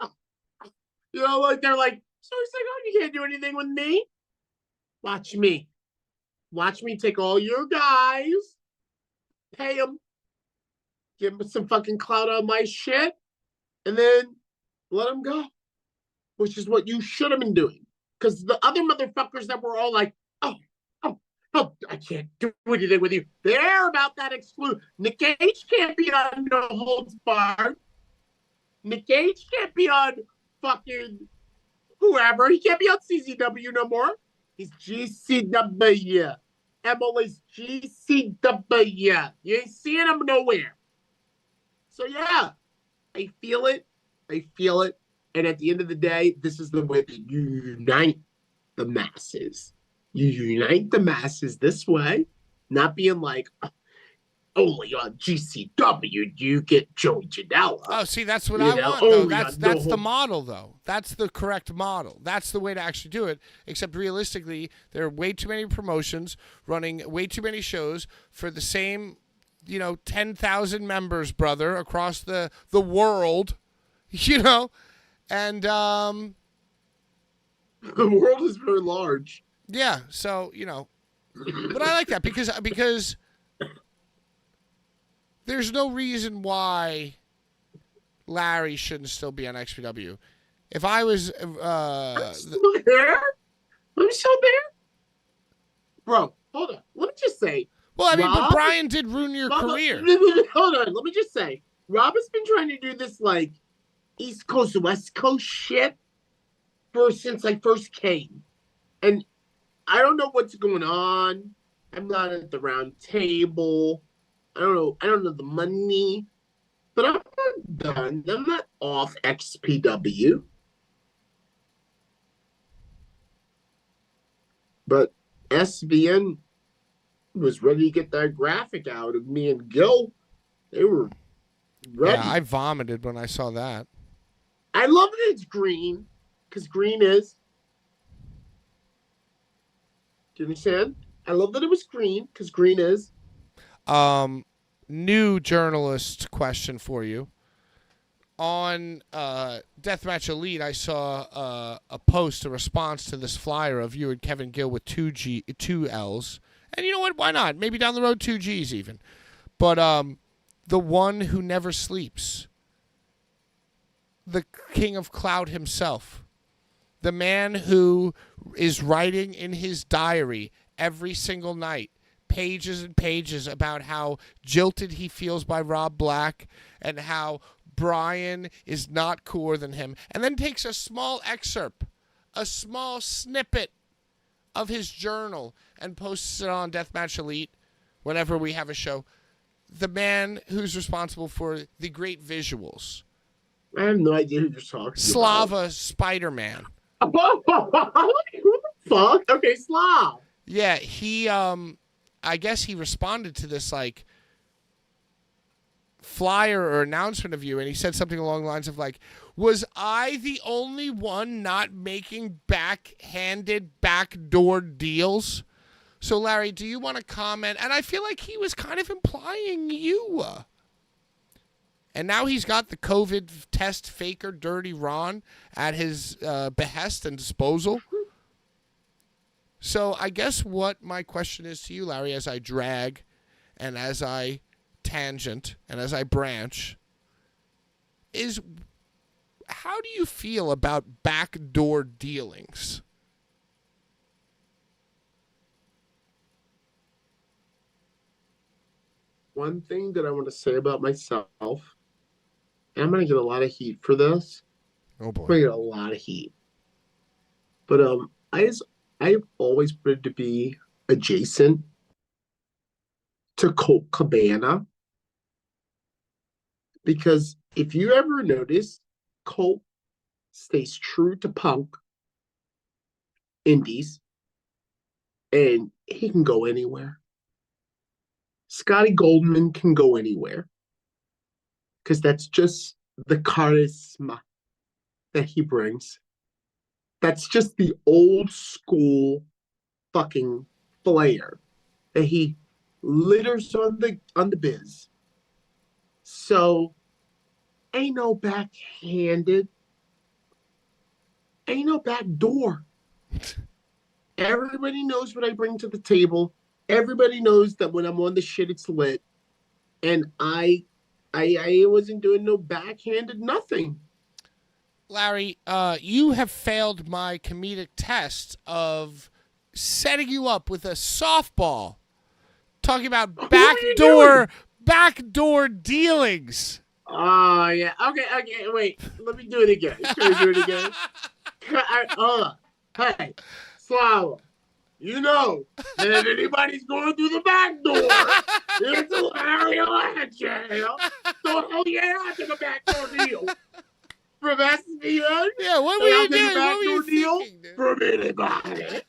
You know, like they're like, so he's like, oh, you can't do anything with me. Watch me. Watch me take all your guys, pay them, give them some fucking clout on my shit, and then let them go. Which is what you should have been doing. Because the other motherfuckers that were all like, oh, I can't do anything with you. They're about that exclude. Nick Gage can't be on No Holds Barred. Nick Gage can't be on fucking whoever. He can't be on CZW no more. He's GCW. Emily's GCW. You ain't seeing him nowhere. So yeah, I feel it. And at the end of the day, this is the way that you unite the masses. You unite the masses this way, not being like, only on GCW do you get Joey Janela. Oh, see, that's what I want, though. That's the model, though. That's the correct model. That's the way to actually do it, except realistically, there are way too many promotions running way too many shows for the same, 10,000 members, brother, across the world, and... The world is very large. Yeah, so, but I like that because there's no reason why Larry shouldn't still be on XPW. If I was... I'm still there? Bro, hold on. Let me just say... Well, I mean, but Brian did ruin your career. Hold on. Let me just say. Rob has been trying to do this, like, East Coast, West Coast shit since I first came. And I don't know what's going on. I'm not at the round table. I don't know the money. But I'm not done. I'm not off XPW. But SVN was ready to get that graphic out of me and Gil. They were ready. Yeah, I vomited when I saw that. I love that it's green, because green is. Do you understand? I love that it was green, because green is. New journalist question for you. On Deathmatch Elite, I saw a post, a response to this flyer of you and Kevin Gill with two L's. And you know what? Why not? Maybe down the road, 2 G's even. But the one who never sleeps. the king of cloud himself. The man who is writing in his diary every single night pages and pages about how jilted he feels by Rob Black and how Brian is not cooler than him, and then takes a small excerpt, a small snippet of his journal and posts it on Deathmatch Elite whenever we have a show. The man who's responsible for the great visuals. I have no idea who you're talking Slava Spider-Man. about. Who the fuck? Okay, Slav. Yeah, he I guess he responded to this like flyer or announcement of you, and he said something along the lines of like, was I the only one not making backhanded backdoor deals? So Larry, do you want to comment? And I feel like he was kind of implying you. And now he's got the COVID test faker Dirty Ron at his behest and disposal. So I guess what my question is to you, Larry, as I drag and as I tangent and as I branch, is how do you feel about backdoor dealings? One thing that I want to say about myself, and I'm going to get a lot of heat for this. Oh I'm going boy. to get a lot of heat. But I've always wanted to be adjacent to Colt Cabana, because if you ever notice, Colt stays true to punk indies, and he can go anywhere. Scotty Goldman can go anywhere, because that's just the charisma that he brings. That's just the old school fucking flair that he litters on the biz. So ain't no backhanded, ain't no back door. Everybody knows what I bring to the table. Everybody knows that when I'm on the shit, it's lit. And I wasn't doing no backhanded nothing. Larry, you have failed my comedic test of setting you up with a softball, talking about backdoor dealings. Oh, yeah. Okay, wait. Let me do it again. Can I do it again? Hey, Slava, you know that if anybody's going through the back door, it's Larry Lanchale. So hell yeah, to the backdoor deal. From SVN? Yeah, what were you doing? The What were you backdoor deal thinking, dude? from anybody.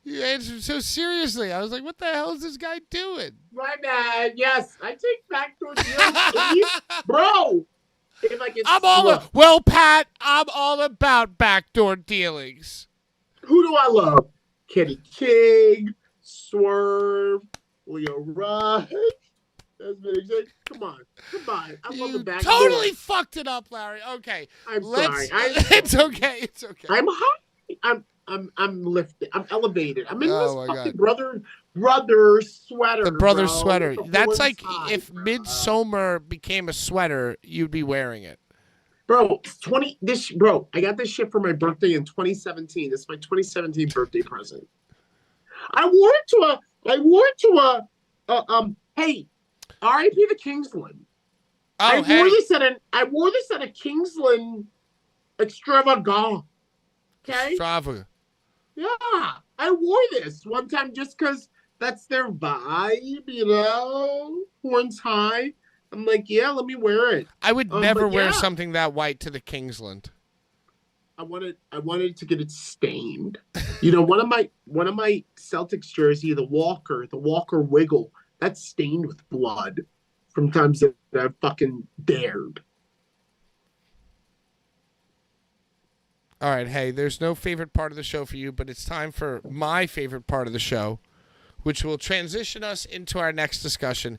You answered so seriously. I was like, what the hell is this guy doing? My bad. Yes, I take backdoor deals. Bro, if I get Well, Pat, I'm all about backdoor dealings. Who do I love? Kenny King, Swerve, Leo Rush. That's been exact. Come on. I love the back totally door. fucked it up, Larry. Okay, I'm sorry. It's okay. It's okay. I'm high. I'm lifted. I'm elevated. I'm in this my fucking God. brother sweater. The brother bro. sweater. With the That's full like tie, if bro. Midsummer became a sweater, you'd be wearing it. Bro, I got this shit for my birthday in 2017. This is my 2017 birthday present. I wore it to a hey, R.I.P. the Kingsland. I wore this at a Kingsland extravaganza. Okay? Strava. Yeah. I wore this one time just because that's their vibe, you know? Horns high. I'm like, yeah, let me wear it. I would never wear yeah. something that white to the Kingsland. I wanted to get it stained. You know, one of my Celtics jersey, the Walker Wiggle, that's stained with blood from times that I fucking dared. All right, hey, there's no favorite part of the show for you, but it's time for my favorite part of the show, which will transition us into our next discussion.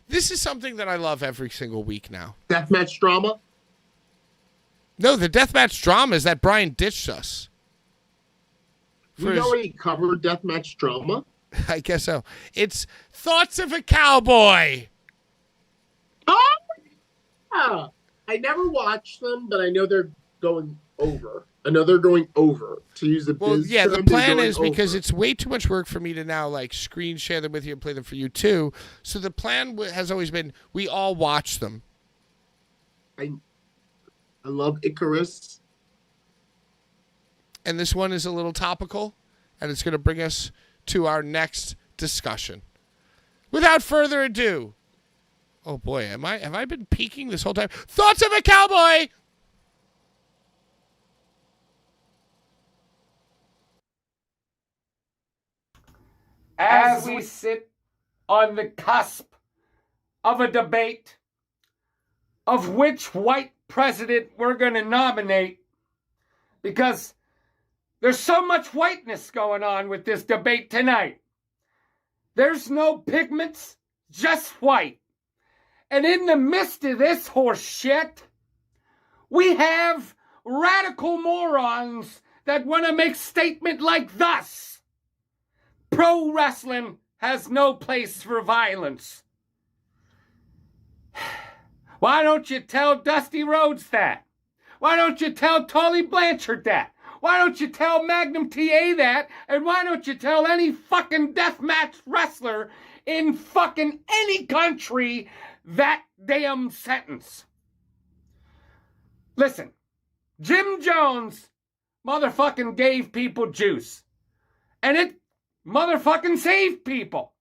This is something that I love every single week now. Deathmatch drama? No, the deathmatch drama is that Brian ditched us. We already covered deathmatch drama. I guess so. It's Thoughts of a Cowboy. Oh, yeah. I never watched them, but I know they're going over. I know they're going over, to use the Well, biz yeah, term, the they're plan going is because over. it's way too much work for me to now like screen share them with you and play them for you too. So the plan has always been we all watch them. I love Icarus. And this one is a little topical, and it's going to bring us to our next discussion. Without further ado, oh boy, have I been peeking this whole time? Thoughts of a Cowboy. As we sit on the cusp of a debate of which white president we're going to nominate, because there's so much whiteness going on with this debate tonight. There's no pigments, just white. And in the midst of this horse shit, we have radical morons that want to make statement like thus. Pro wrestling has no place for violence. Why don't you tell Dusty Rhodes that? Why don't you tell Tully Blanchard that? Why don't you tell Magnum TA that? And why don't you tell any fucking deathmatch wrestler in fucking any country that damn sentence? Listen, Jim Jones motherfucking gave people juice. And it motherfucking saved people.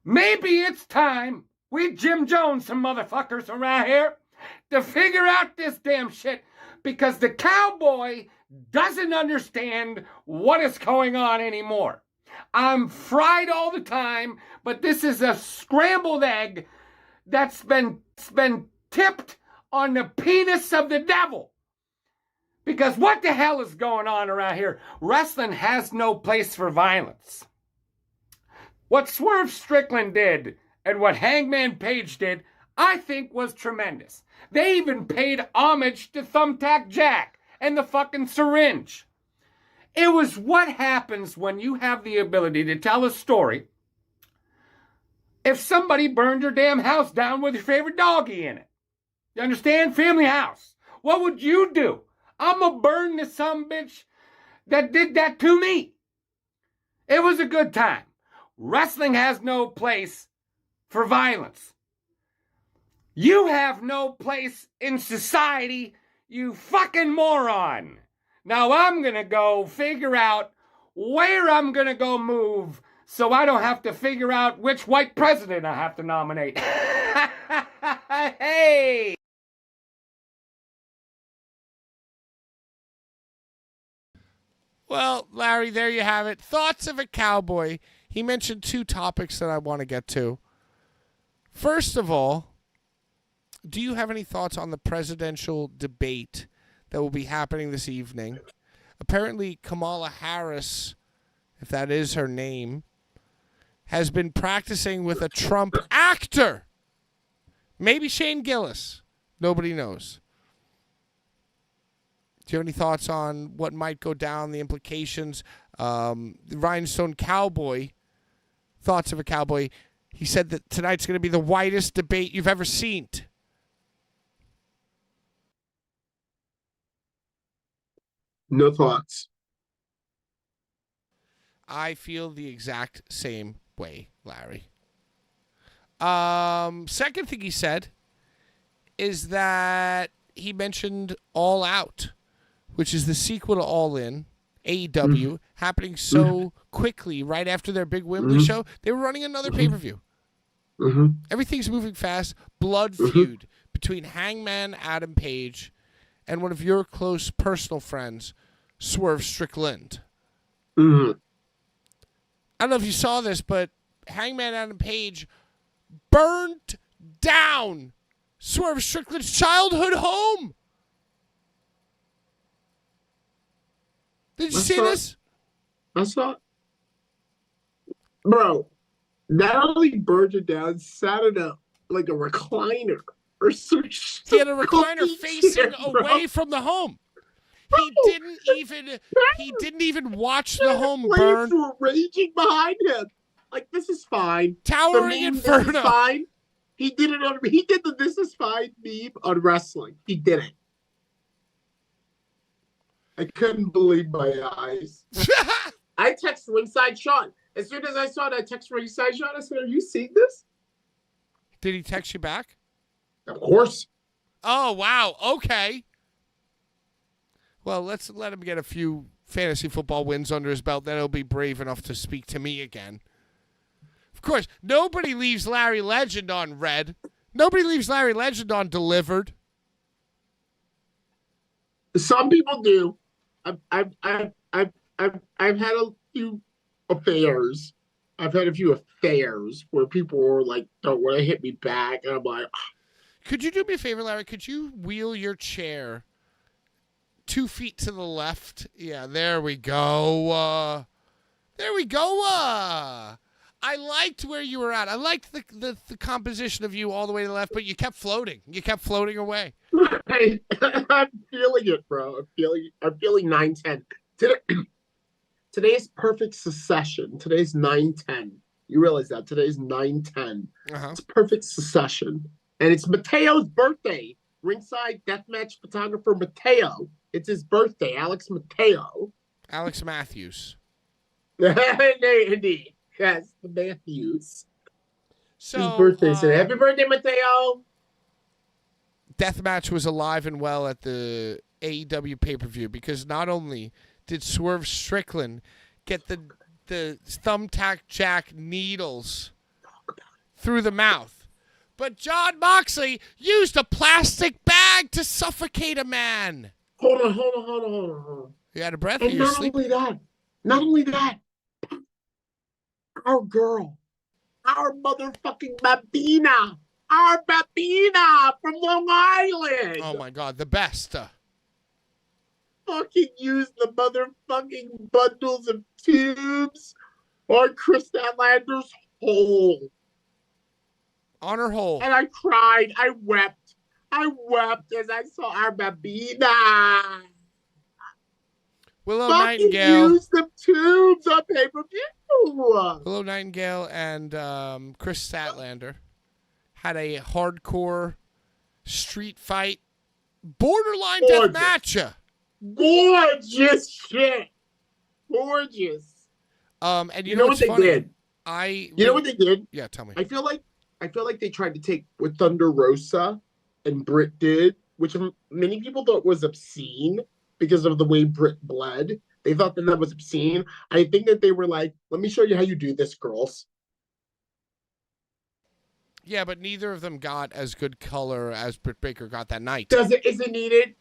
Maybe it's time we Jim Jones some motherfuckers around here to figure out this damn shit, because the cowboy doesn't understand what is going on anymore. I'm fried all the time, but this is a scrambled egg that's been tipped on the penis of the devil. Because what the hell is going on around here? Wrestling has no place for violence. What Swerve Strickland did and what Hangman Page did, I think was tremendous. They even paid homage to Thumbtack Jack and the fucking syringe. It was what happens when you have the ability to tell a story. If somebody burned your damn house down with your favorite doggy in it. You understand? Family house. What would you do? I'm gonna burn this sumbitch that did that to me. It was a good time. Wrestling has no place for violence. You have no place in society, you fucking moron. Now I'm gonna go figure out where I'm gonna go move so I don't have to figure out which white president I have to nominate. Hey! Well, Larry, there you have it. Thoughts of a Cowboy. He mentioned two topics that I want to get to. First of all, do you have any thoughts on the presidential debate that will be happening this evening? Apparently, Kamala Harris, if that is her name, has been practicing with a Trump actor. Maybe Shane Gillis. Nobody knows. Do you have any thoughts on what might go down, the implications? The Rhinestone Cowboy, thoughts of a Cowboy. He said that tonight's going to be the whitest debate you've ever seen. No thoughts. I feel the exact same way, Larry. Second thing he said is that he mentioned All Out, which is the sequel to All In, AEW, happening so quickly right after their big Wembley show. They were running another pay-per-view. Everything's moving fast. Blood feud between Hangman Adam Page and one of your close personal friends, Swerve Strickland. I don't know if you saw this, but Hangman Adam Page burned down Swerve Strickland's childhood home. Did you see this? I saw it. Bro, not only burned it down, sat in a recliner or some shit. He had a recliner facing away from the home. He didn't even watch the home burn. Flames were raging behind him. Like, this is fine. Towering This is Inferno. fine. He did it on. He did the "This is fine" meme on wrestling. He did it. I couldn't believe my eyes. I text Ringside Sean. As soon as I saw that, I text Ringside Sean. I said, "Are you seeing this?" Did he text you back? Of course. Oh, wow. Okay. Well, let's let him get a few fantasy football wins under his belt. Then he'll be brave enough to speak to me again. Of course, nobody leaves Larry Legend on red. Nobody leaves Larry Legend on delivered. Some people do. I've had a few affairs. I've had a few affairs where people were like, "Don't want to hit me back," and I'm like, Could you do me a favor, Larry? Could you wheel your chair 2 feet to the left? Yeah, there we go. There we go. I liked where you were at. I liked the composition of you all the way to the left, but you kept floating. You kept floating away. I'm feeling it, bro. I'm feeling 9-10. Today is perfect succession. Today's 9-10. You realize that today's 9-10. It's perfect succession. And it's Mateo's birthday. Ringside Deathmatch photographer Mateo. It's his birthday. Alex Mateo. Alex Matthews. Indeed. Yes, the Matthews. So, his birthday. So happy birthday, Mateo. Deathmatch was alive and well at the AEW pay-per-view because not only did Swerve Strickland get the thumbtack jack needles through the mouth, but John Moxley used a plastic bag to suffocate a man. Hold on. You out of breath? And not only that, our girl, our motherfucking Babina from Long Island. Oh my God, the best. Fucking used the motherfucking bundles of tubes on Chris Statlander's hole. On her hole. And I cried. I wept as I saw our Babina. Willow fucking Nightingale. Use the tubes on pay-per-view. Willow Nightingale and Chris Statlander had a hardcore street fight, borderline death match. Gorgeous shit. Gorgeous. And you know what's what funny? they did? You know what they did? Yeah, tell me. I feel like they tried to take what Thunder Rosa and Britt did, which many people thought was obscene because of the way Britt bled. They thought that was obscene. I think that they were like, "Let me show you how you do this, girls." Yeah, but neither of them got as good color as Britt Baker got that night. Is it needed?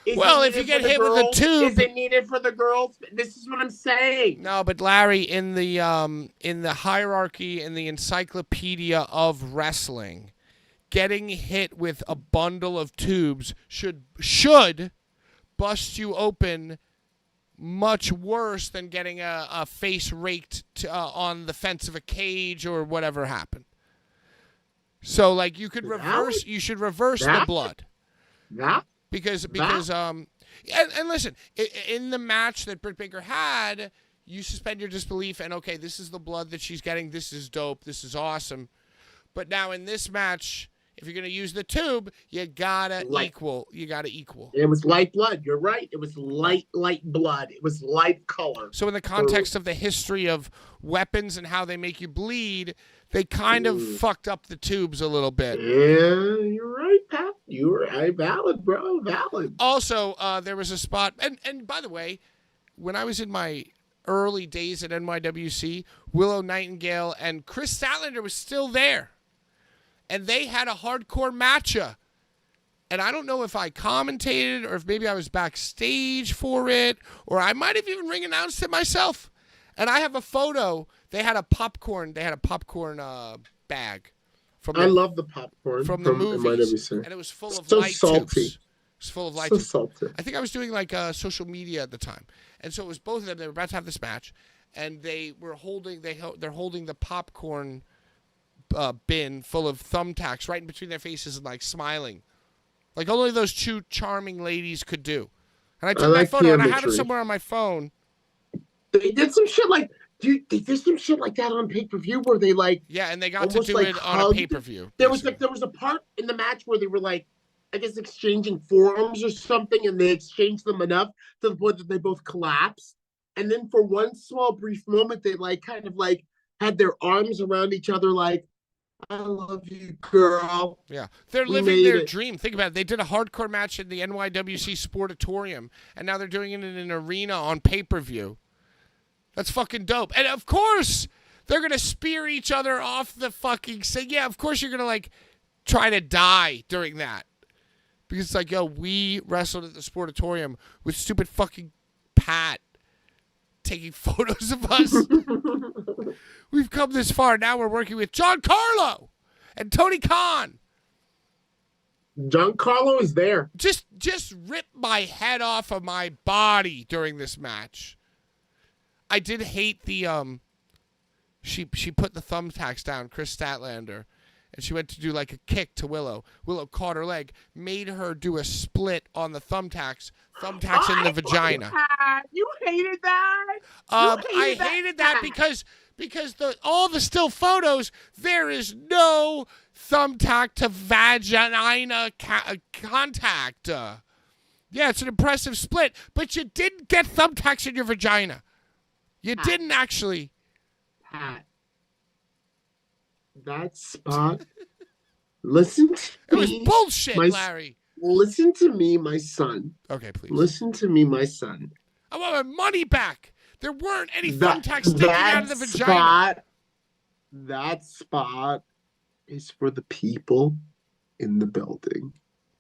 If you get hit with a tube, is it needed for the girls? This is what I'm saying. No, but Larry, in the hierarchy, in the encyclopedia of wrestling, getting hit with a bundle of tubes should bust you open much worse than getting a face raked on the fence of a cage or whatever happened. So, like, you should reverse the blood. Yeah. Because and listen, in the match that Britt Baker had, you suspend your disbelief and, okay, this is the blood that she's getting. This is dope. This is awesome. But now in this match, if you're going to use the tube, you gotta equal. You gotta equal. It was light blood. You're right. It was light blood. It was light color. So in the context of the history of weapons and how they make you bleed, they kind of fucked up the tubes a little bit. Yeah, you're right, Pat. You're right. Valid, bro. Valid. Also, there was a spot, and by the way, when I was in my early days at NYWC, Willow Nightingale and Chris Statlander was still there. And they had a hardcore matcha. And I don't know if I commentated or if maybe I was backstage for it, or I might have even ring announced it myself. And I have a photo. They had a popcorn bag. I love the popcorn from the movies. And it was full of light tubes. It was full of light tubes. Salty. I think I was doing like social media at the time. And so it was both of them. They were about to have this match. And they're holding the popcorn bin full of thumbtacks right in between their faces and like smiling, like only those two charming ladies could do. And I took my photo and I have it somewhere on my phone. They did some shit like Dude, they did some shit like that on pay-per-view where they like Yeah, and they got to almost do like it on a hugged. pay-per-view. There was a part in the match where they were like, I guess exchanging forearms or something, and they exchanged them enough to the point that they both collapsed. And then for one small brief moment, they like kind of like had their arms around each other, like, I love you, girl. Yeah, they're We living made their it. dream. Think about it. They did a hardcore match in the NYWC Sportatorium, and now they're doing it in an arena on pay-per-view. That's fucking dope. And of course, they're going to spear each other off the fucking thing. Yeah, of course you're going to, like, try to die during that. Because it's like, yo, we wrestled at the Sportatorium with stupid fucking Pat taking photos of us. We've come this far. Now we're working with John Carlo and Tony Khan. John Carlo is there. Just rip my head off of my body during this match. I did hate the she put the thumbtacks down, Chris Statlander, and she went to do like a kick to Willow. Willow caught her leg, made her do a split on the thumbtacks in the vagina. You hated that? I hated that because all the still photos, there is no thumbtack to vagina contact. Yeah, it's an impressive split, but you didn't get thumbtacks in your vagina. You didn't actually. Pat, that spot. Listen to It was me, bullshit, Larry. Listen to me, my son. Okay, please. Listen to me, my son. I want my money back. There weren't any thumbtacks sticking out of the vagina. That spot is for the people in the building.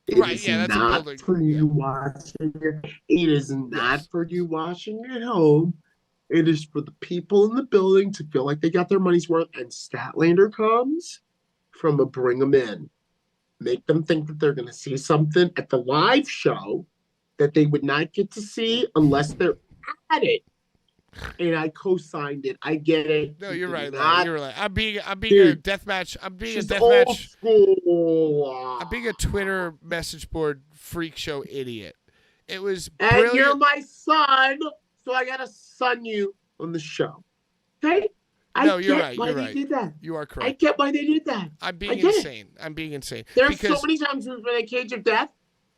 It Right, is yeah, that's a not building. for you watching it. It is not for you watching at home. It is for the people in the building to feel like they got their money's worth. And Statlander comes from a bring them in. Make them think that they're going to see something at the live show that they would not get to see unless they're at it. And I co-signed it. I get it. No, you're right. Not, You're right. I'm being Dude, a deathmatch. I'm being a she's deathmatch. old school. I'm being a Twitter message board freak show idiot. It was And brilliant. you're my son, so I gotta son you on the show. Okay? No, I you're get right. why You're they right. did that. You are I correct. get why they did that. I'm I being get it. insane. I'm being insane. There's because so many times we've been in a Cage of Death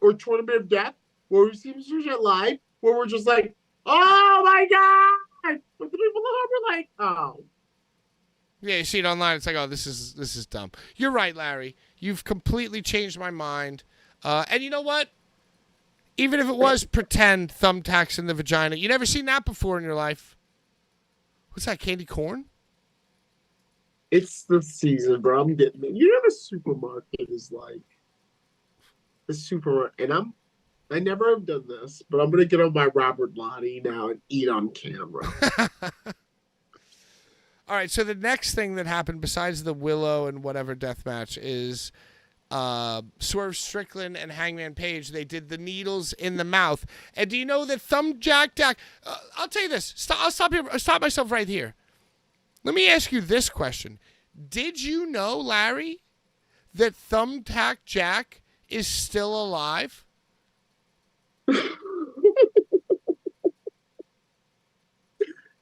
or Tournament of Death where we've seen some shit live where we're just like, oh my god! But the people at home are like, oh. Yeah, you see it online. It's like, oh, this is dumb. You're right, Larry. You've completely changed my mind. And you know what? Even if it was pretend thumbtacks in the vagina, you never seen that before in your life. What's that, candy corn? It's the season, bro. I'm getting it. You know the supermarket is like the supermarket, and I never have done this, but I'm gonna get on my Robert Lottie now and eat on camera. All right, so the next thing that happened besides the Willow and whatever death match is Swerve Strickland and Hangman Page. They did the needles in the mouth. And do you know that Jack? I'll tell you this. I'll stop myself right here. Let me ask you this question. Did you know, Larry, that Thumbtack Jack is still alive?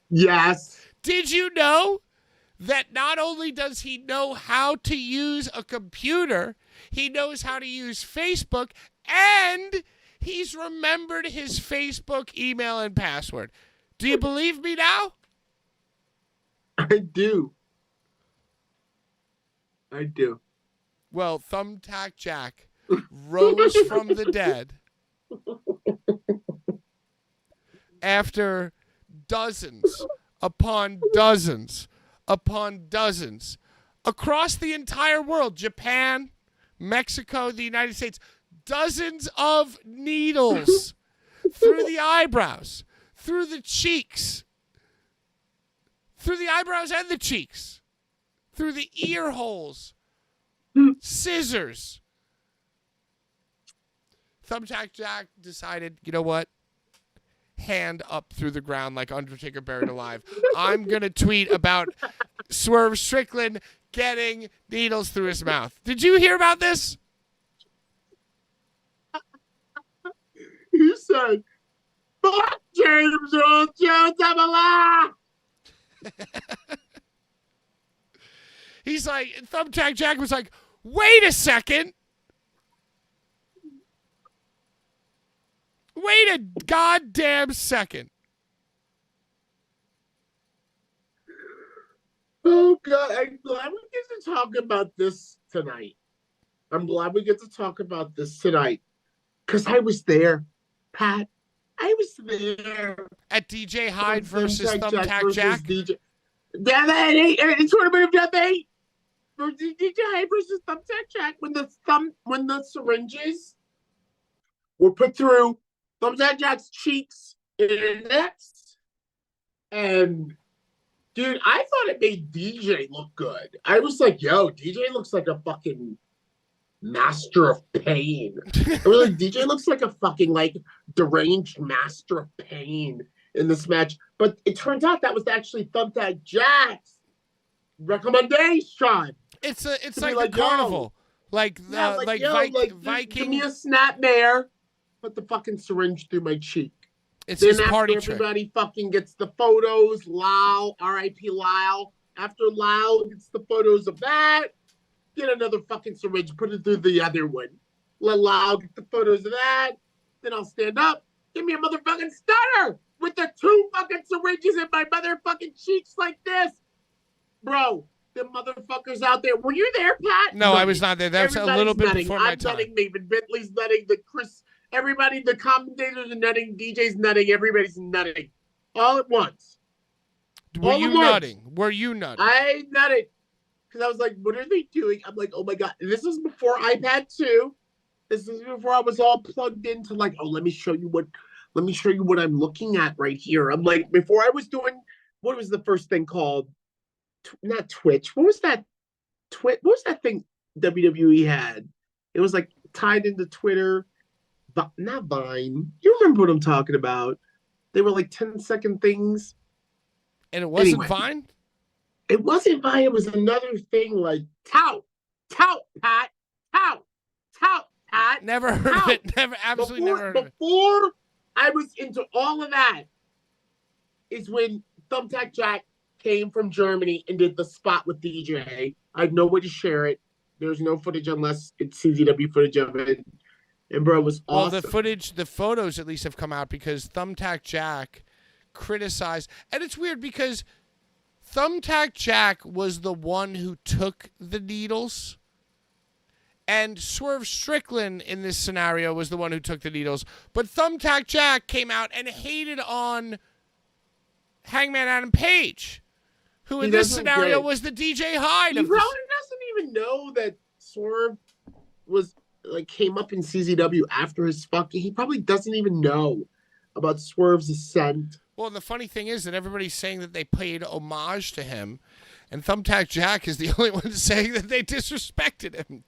Yes. Did you know that not only does he know how to use a computer, he knows how to use Facebook, and he's remembered his Facebook email and password? Do you believe me now? I do. Well, Thumbtack Jack rose from the dead after dozens upon dozens upon dozens across the entire world, Japan, Mexico, the United States, dozens of needles through the eyebrows, through the cheeks, through the eyebrows and the cheeks, through the ear holes, scissors. Thumbtack Jack decided, you know what? Hand up through the ground like Undertaker buried alive. I'm going to tweet about Swerve Strickland getting needles through his mouth. Did you hear about this? You said, fuck James Earl Jones, I'm alive! He's like, Thumbtack Jack was like, wait a second. Wait a goddamn second. Oh God, I'm glad we get to talk about this tonight. I'm glad we get to talk about this tonight. Because I was there, Pat. I was there. At DJ Hyde versus Thumbtack versus Jack. DJ. Death 8, the tournament of Death 8 versus DJ Hyde versus Thumbtack Jack when the syringes were put through Thumbtack Jack's cheeks and necks. And dude, I thought it made DJ look good. I was like, yo, DJ looks like a fucking master of pain. I was like, DJ looks like a fucking like deranged master of pain in this match. But it turns out that was actually Thumbtack Jack's recommendation. It's like a carnival. Viking. Give me a snapmare. Put the fucking syringe through my cheek. It's then his after party everybody trick. fucking gets the photos, Lyle, R.I.P. Lyle. After Lyle gets the photos of that, get another fucking syringe, put it through the other one. Let Lyle get the photos of that. Then I'll stand up. Give me a motherfucking stunner with the 2 fucking syringes in my motherfucking cheeks like this. Bro, the motherfuckers out there. Were you there, Pat? No, I was not there. That's a little bit before my time. I'm nutting. Maven Bentley's nutting. Everybody, the commentators are nutting. DJ's nutting. Everybody's nutting. All at once. Were you nutting? Were you nutting? I nutted. Because I was like, what are they doing? I'm like, oh my God. And this is before iPad 2. This is before I was all plugged into like, oh, let me show you what I'm looking at right here. I'm like, before I was doing, what was the first thing called? Not Twitch. What was that? What was that thing WWE had? It was like tied into Twitter, but not Vine. You remember what I'm talking about? They were like 10-second things. And it wasn't Vine? It wasn't Vine. It was another thing like Tout, Pat, Tout, Pat. Never heard of it. Never heard of it. Before I was into all of that is when Thumbtack Jack came from Germany and did the spot with DJ. I had no way to share it. There's no footage unless it's CZW footage of it. And bro, it was awesome. Well, the photos at least have come out because Thumbtack Jack criticized. And it's weird because Thumbtack Jack was the one who took the needles. And Swerve Strickland in this scenario was the one who took the needles. But Thumbtack Jack came out and hated on Hangman Adam Page, who in this scenario was the DJ Hyde. He probably doesn't even know that Swerve was like came up in CZW after his fucking. He probably doesn't even know about Swerve's ascent. Well, the funny thing is that everybody's saying that they paid homage to him, and Thumbtack Jack is the only one saying that they disrespected him.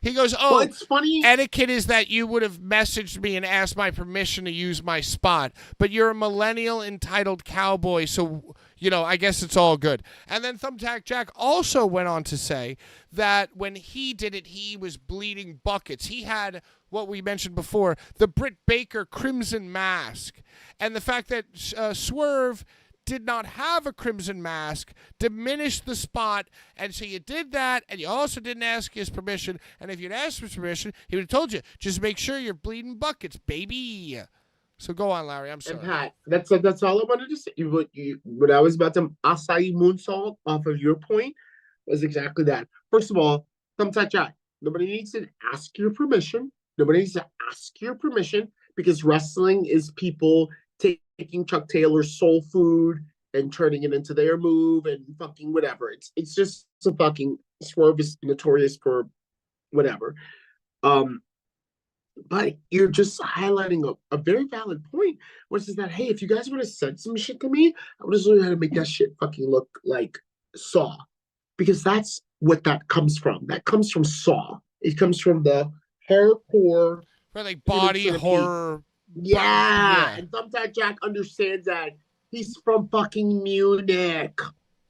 He goes, oh, well, it's funny. Etiquette is that you would have messaged me and asked my permission to use my spot, but you're a millennial entitled cowboy, so, I guess it's all good. And then Thumbtack Jack also went on to say that when he did it, he was bleeding buckets. He had what we mentioned before, the Britt Baker Crimson Mask. And the fact that Swerve did not have a crimson mask diminished the spot, and so you did that, and you also didn't ask his permission, and if you'd asked his permission, he would have told you, just make sure you're bleeding buckets, baby. So go on, Larry, I'm sorry. And Pat, that's all I wanted to say. What I was about to acai moonsault off of your point was exactly that. First of all, Thumbtack Jack, nobody needs to ask your permission. Nobody needs to ask your permission because wrestling is people taking Chuck Taylor's soul food and turning it into their move and fucking whatever. It's just a fucking Swerve is notorious for whatever. But you're just highlighting a very valid point, which is that, hey, if you guys would have said some shit to me, I would have learned how to make that shit fucking look like Saw. Because that's what that comes from. That comes from Saw. It comes from the hardcore like body horror. Yeah, and Thumbtack Jack understands that. He's from fucking Munich.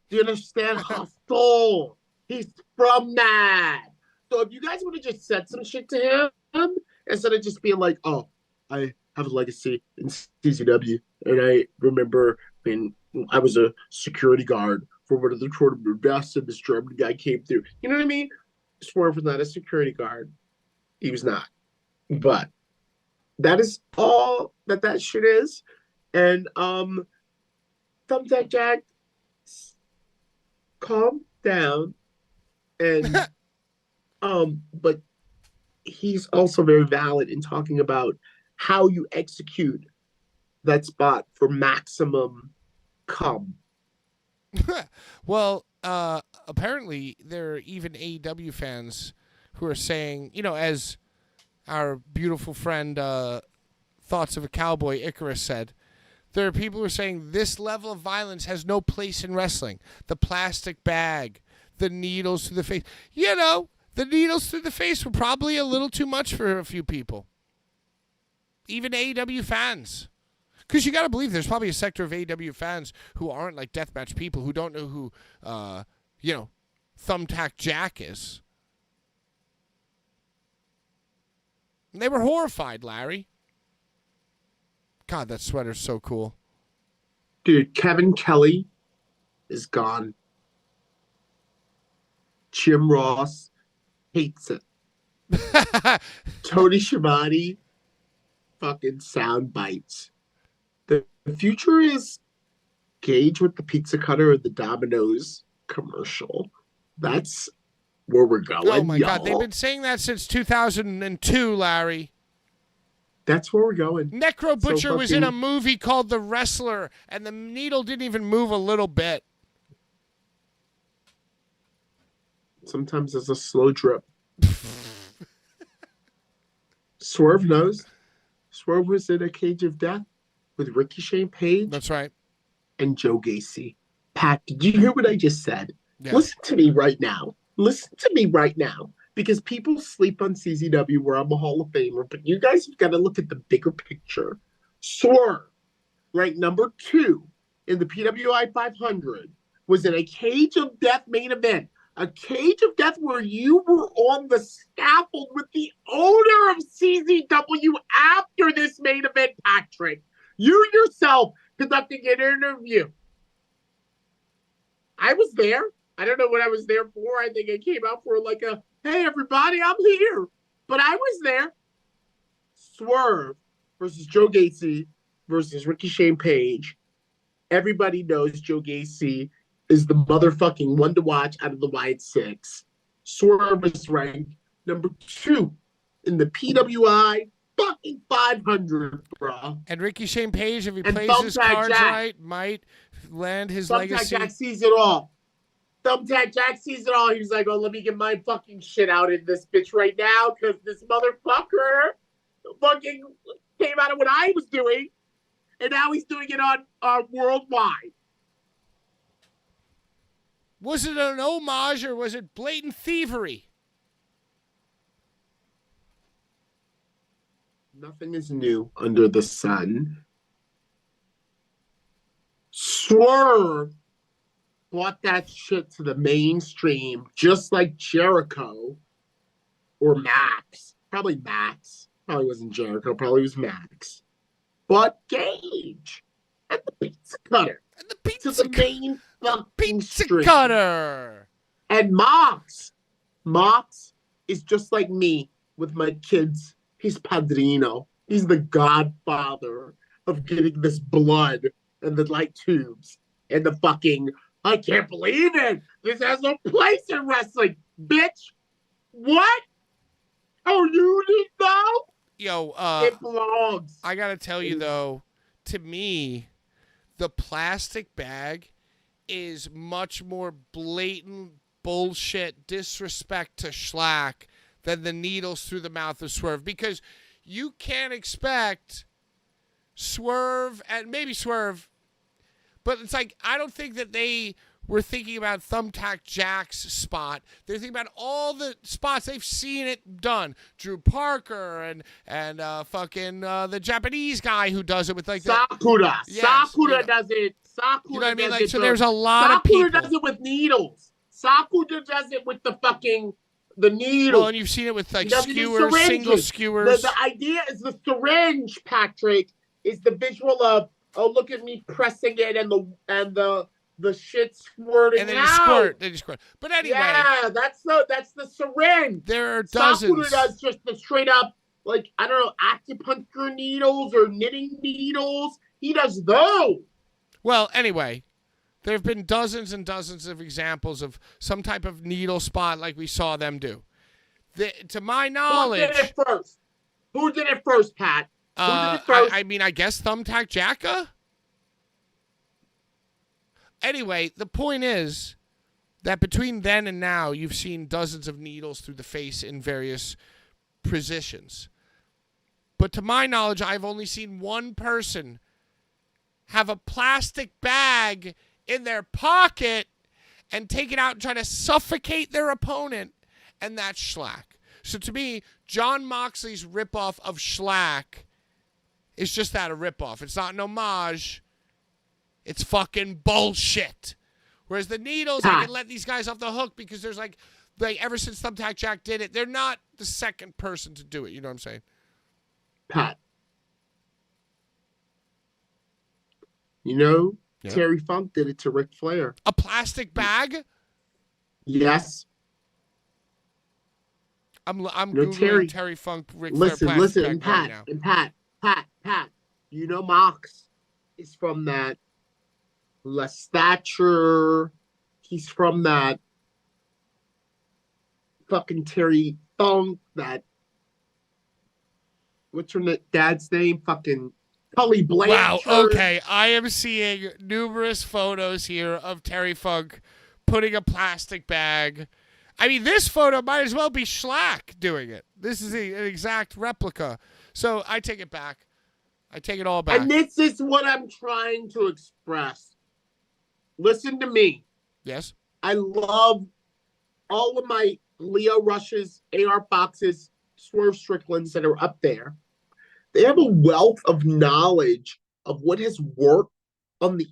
Do you understand? Hustle. He's from that. So if you guys would have just said some shit to him, instead of just being like, oh, I have a legacy in CZW, and I remember And I was a security guard for one of the tournament best, and this German guy came through. You know what I mean? Swerve was not a security guard. He was not. But that is all that shit is. And Thumbtack Jack, calm down. And but he's also very valid in talking about how you execute that spot for maximum cum. Well, apparently there are even AEW fans who are saying, as our beautiful friend Thoughts of a Cowboy Icarus said, there are people who are saying this level of violence has no place in wrestling. The plastic bag, the needles through the face. The needles through the face were probably a little too much for a few people. Even AEW fans. Because you got to believe there's probably a sector of AEW fans who aren't like deathmatch people, who don't know who, Thumbtack Jack is. And they were horrified, Larry. God, that sweater's so cool. Dude, Kevin Kelly is gone. Jim Ross hates it. Tony Schiavone fucking sound bites. The future is Gage with the pizza cutter or the Domino's commercial. That's where we're going. Oh my God, they've been saying that since 2002, Larry. That's where we're going. Necro Butcher was in a movie called The Wrestler, and the needle didn't even move a little bit. Sometimes it's a slow drip. Swerve knows. Swerve was in a cage of death with Ricky Shane Page. That's right. And Joe Gacy. Pat, did you hear what I just said? Yeah. Listen to me right now. Because people sleep on CZW, where I'm a Hall of Famer, but you guys have got to look at the bigger picture. Swerve, ranked number 2 in the PWI 500, was in a cage of death main event. A cage of death where you were on the scaffold with the owner of CZW after this main event, Patrick. You yourself conducting an interview. I was there. I don't know what I was there for. I think I came out for like a, hey, everybody, I'm here. But I was there. Swerve versus Joe Gacy versus Ricky Shane Page. Everybody knows Joe Gacy is the motherfucking one to watch out of the wide 6. Swerve is ranked number 2 in the PWI fucking 500, bro. And Ricky Shane Page, if he plays his cards right, might land his legacy. Thumbtack Jack sees it all. Thumbtack Jack sees it all. He's like, oh, let me get my fucking shit out in this bitch right now, because this motherfucker fucking came out of what I was doing, and now he's doing it on worldwide. Was it an homage or was it blatant thievery? Nothing is new under the sun. Swerve brought that shit to the mainstream, just like Jericho or Max. Probably Max. Probably wasn't Jericho. Probably was Max. But Gage and the pizza cutter And the pizza to the main fucking pizza stream. cutter. And Mox is just like me with my kids. He's Padrino. He's the godfather of getting this blood and the light tubes and the fucking, I can't believe it. This has no place in wrestling, bitch. What? Oh, you didn't know? Yo, It belongs. I gotta tell you though, to me, the plastic bag is much more blatant bullshit, disrespect to Schlack than the needles through the mouth of Swerve, because you can't expect Swerve, and maybe Swerve, but it's like, I don't think that they were thinking about Thumbtack Jack's spot. They're thinking about all the spots they've seen it done. Drew Parker and fucking the Japanese guy who does it with like Sakura. Yes, Sakura does it. Sakura you know what I mean? does Like, it. so there's a lot of Sakura people. does it with needles. Sakura does it with the needle. Well, and you've seen it with like He doesn't use skewers, single syringes. skewers. The idea is the syringe, Patrick, is the visual of oh, look at me pressing it and the shit squirting And then out. they just squirt. But anyway, Yeah, that's the syringe. there are dozens. Sakura does just the straight up, like, I don't know, acupuncture needles or knitting needles. He does those. Well, anyway, there have been dozens and dozens of examples of some type of needle spot like we saw them do. To my knowledge, Who did it first? Who did it first, Pat? Who did it first? I mean, I guess Thumbtack Jacka? Anyway, the point is that between then and now, you've seen dozens of needles through the face in various positions. But to my knowledge, I've only seen one person have a plastic bag in their pocket and take it out and try to suffocate their opponent, and that's Schlack. So to me, John Moxley's ripoff of Schlack is just that, a ripoff. It's not an homage. It's fucking bullshit. Whereas the needles, I can let these guys off the hook because there's like ever since Thumbtack Jack did it, they're not the second person to do it. You know what I'm saying? Pat. You know, Terry Funk did it to Ric Flair. A plastic bag? Yes. I'm Googling Terry Funk, Ric Flair plastic listen, bag and right Pat. You know Mox is from that La Stature. He's from that fucking Terry Funk, that what's her dad's name? Fucking Tully Blanchard. Wow, okay. I am seeing numerous photos here of Terry Funk putting a plastic bag. I mean, this photo might as well be Schlack doing it. This is an exact replica. So I take it back. I take it all back. And this is what I'm trying to express. Listen to me. Yes? I love all of my Leo Rush's, AR Fox's, Swerve Strickland's that are up there. They have a wealth of knowledge of what has worked on the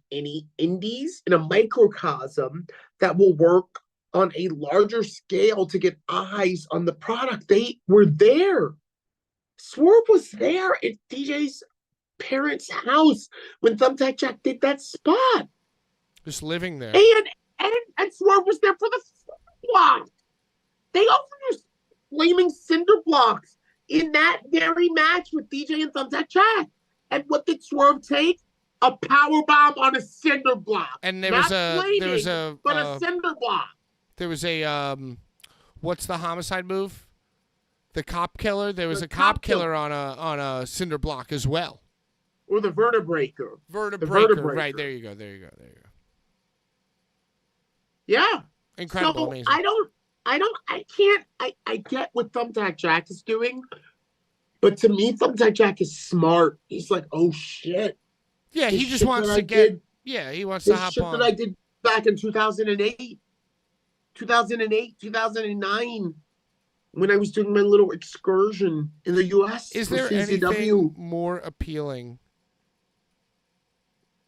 indies in a microcosm that will work on a larger scale to get eyes on the product. They were there. Swerve was there at DJ's parents' house when Thumbtack Jack did that spot. Just living there. And Swerve was there for the block. They also used flaming cinder blocks in that very match with DJ and Thumbtack Jack. And what did Swerve take? A power bomb on a cinder block. And a cinder block. There was a what's the homicide move? The cop killer. There was a cop killer on a cinder block as well. Or the vertebraker. Vertebraker. Right, there you go. Yeah. Incredible, so amazing. I get what Thumbtack Jack is doing, but to me, Thumbtack Jack is smart. He's like, oh shit. Yeah, he just wants to get. He wants to hop on. That I did back in 2008, 2009, when I was doing my little excursion in the U.S. Is there anything more appealing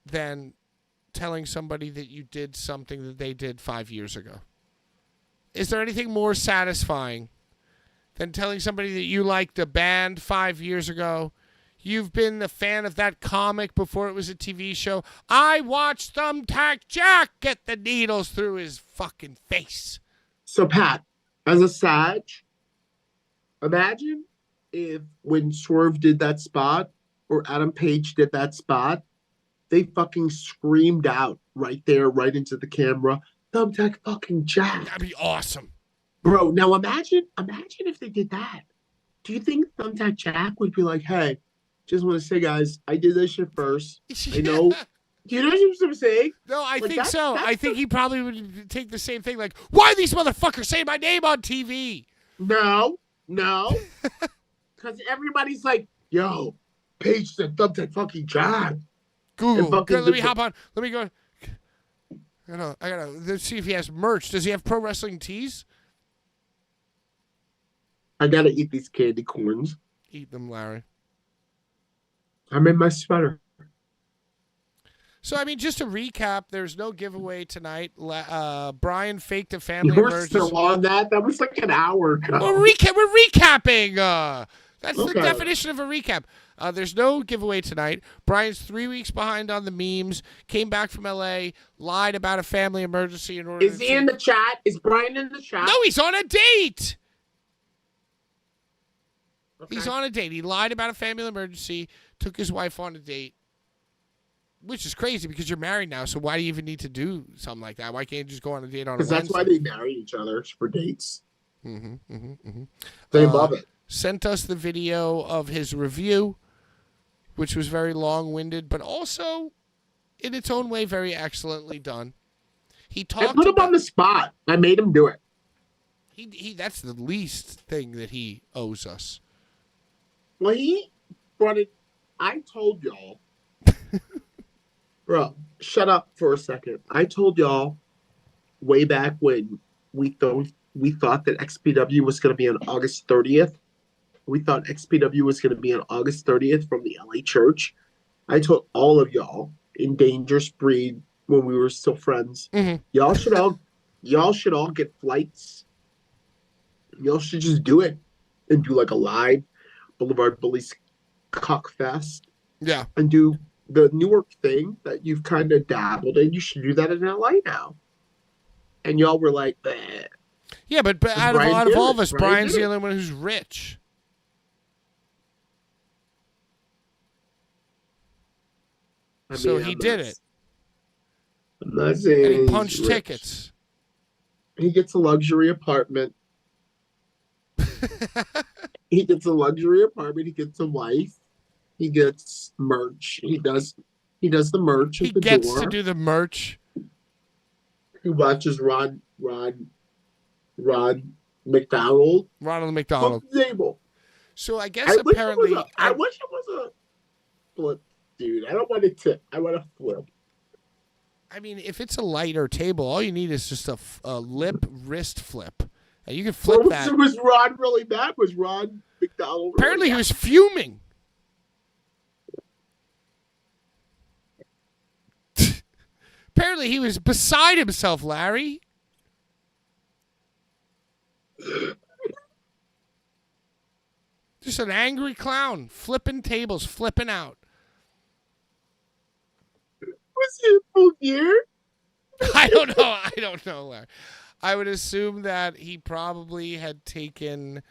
than telling somebody that you did something that they did 5 years ago? Is there anything more satisfying than telling somebody that you liked a band 5 years ago? You've been a fan of that comic before it was a TV show. I watched Thumbtack Jack get the needles through his fucking face. So, Pat, as a Sag, imagine if when Swerve did that spot or Adam Page did that spot, they fucking screamed out right there, right into the camera, Thumbtack fucking Jack. That'd be awesome. Bro, now imagine if they did that. Do you think Thumbtack Jack would be like, hey, just want to say, guys, I did this shit first. I know. Do you know what I'm saying? No, I think so. I think he probably would take the same thing. Like, why are these motherfuckers saying my name on TV? No. Because everybody's like, yo, Paige said Thumbtack fucking Jack. Google. Let me hop on. Let me go. I gotta let's see if he has merch. Does he have pro wrestling tees? I gotta eat these candy corns. Eat them, Larry. I'm in my sweater. So, I mean, just to recap, there's no giveaway tonight. Brian faked a family emergency. emergency. Still on that? That was like an hour ago. We're recapping. That's the definition of a recap. There's no giveaway tonight. Brian's 3 weeks behind on the memes. Came back from L.A., lied about a family emergency in order Is he in the chat? Is Brian in the chat? No, he's on a date. Okay. He's on a date. He lied about a family emergency, took his wife on a date, which is crazy because you're married now, so why do you even need to do something like that? Why can't you just go on a date on a Wednesday? Because that's why they marry each other, for dates. Mm-hmm. They love it. Sent us the video of his review, which was very long-winded, but also, in its own way, very excellently done. He talked. I put him on the spot. I made him do it. He that's the least thing that he owes us. Well, he brought it. I told y'all, bro. Shut up for a second. I told y'all way back when we thought that XPW was going to be on August 30th. We thought XPW was going to be on August 30th from the LA church. I told all of y'all in Dangerous Breed when we were still friends. Mm-hmm. Y'all should all get flights. Y'all should just do it and do like a live Blvd Bullies cock fest. Yeah. And do the Newark thing that you've kind of dabbled in. You should do that in LA now. And y'all were like, eh. Yeah, but out of all of us, Brian's the only one who's rich. So he did it. I'm not saying And he he's punched rich. tickets. He gets a luxury apartment. He gets a luxury apartment. He gets a wife. He gets merch. He does the merch He at the gets door. to do the merch. He watches Ron McDonald. Ronald McDonald. Flip the table. So I guess apparently... I wish it was a flip, dude. I don't want it to... I want to flip. I mean, if it's a lighter table, all you need is just a lip wrist flip. And you can flip that. Was Ron really mad? Was Ron McDonald Apparently really he was fuming. Apparently he was beside himself, Larry. Just an angry clown, flipping tables, flipping out. Was he in full gear? I don't know, Larry. I would assume that he probably had taken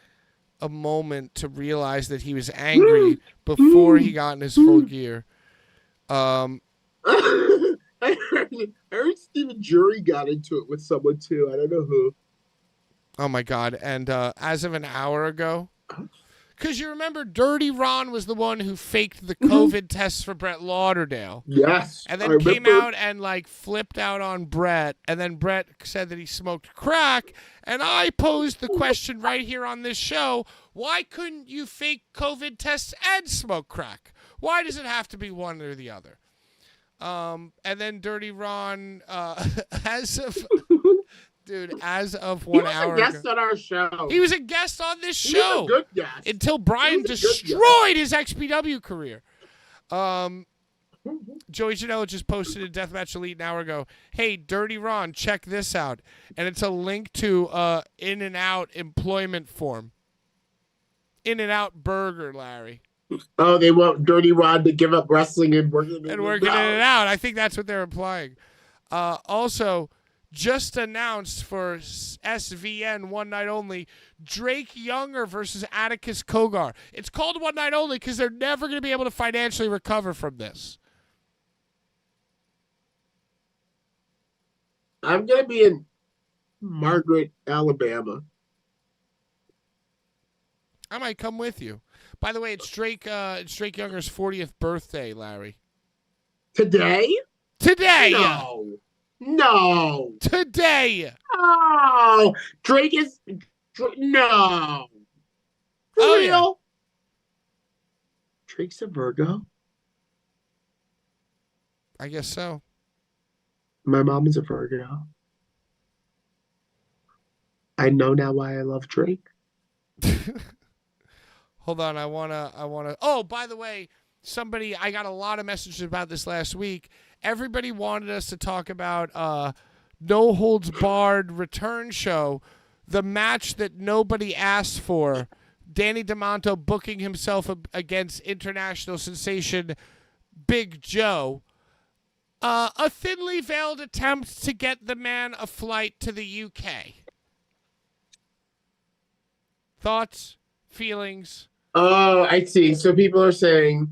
a moment to realize that he was angry before he got in his full gear. I heard Stephen Jury got into it with someone too. I don't know who. Oh my God! And as of an hour ago, because you remember, Dirty Ron was the one who faked the COVID tests for Brett Lauderdale. Yes, And then came out and like flipped out on Brett. And then Brett said that he smoked crack. And I posed the question right here on this show: why couldn't you fake COVID tests and smoke crack? Why does it have to be one or the other? And then Dirty Ron, as of 1 hour ago. He was a guest ago, on our show. he was a guest on this He show. was a good guest. Until Brian He was a good destroyed his XPW career. Joey Janela just posted in Deathmatch Elite an hour ago. Hey, Dirty Ron, check this out. And it's a link to In-N-Out employment form. In-N-Out burger, Larry. Oh, they want Dirty Ron to give up wrestling and working in In-N-Out. I think that's what they're implying. Also, just announced for SVN One Night Only, Drake Younger versus Atticus Kogar. It's called One Night Only because they're never going to be able to financially recover from this. I'm going to be in Margaret, Alabama. I might come with you. By the way, it's Drake Younger's 40th birthday, Larry. Today? Today! No. Today! Oh, Drake is... No. For Oh, real? yeah. Drake's a Virgo? I guess so. My mom is a Virgo. I know now why I love Drake. Hold on, I wanna. Oh, by the way, I got a lot of messages about this last week. Everybody wanted us to talk about No Holds Barred return show, the match that nobody asked for Danny DeMonto booking himself against international sensation Big Joe. A thinly veiled attempt to get the man a flight to the UK. Thoughts, feelings? Oh, I see. So people are saying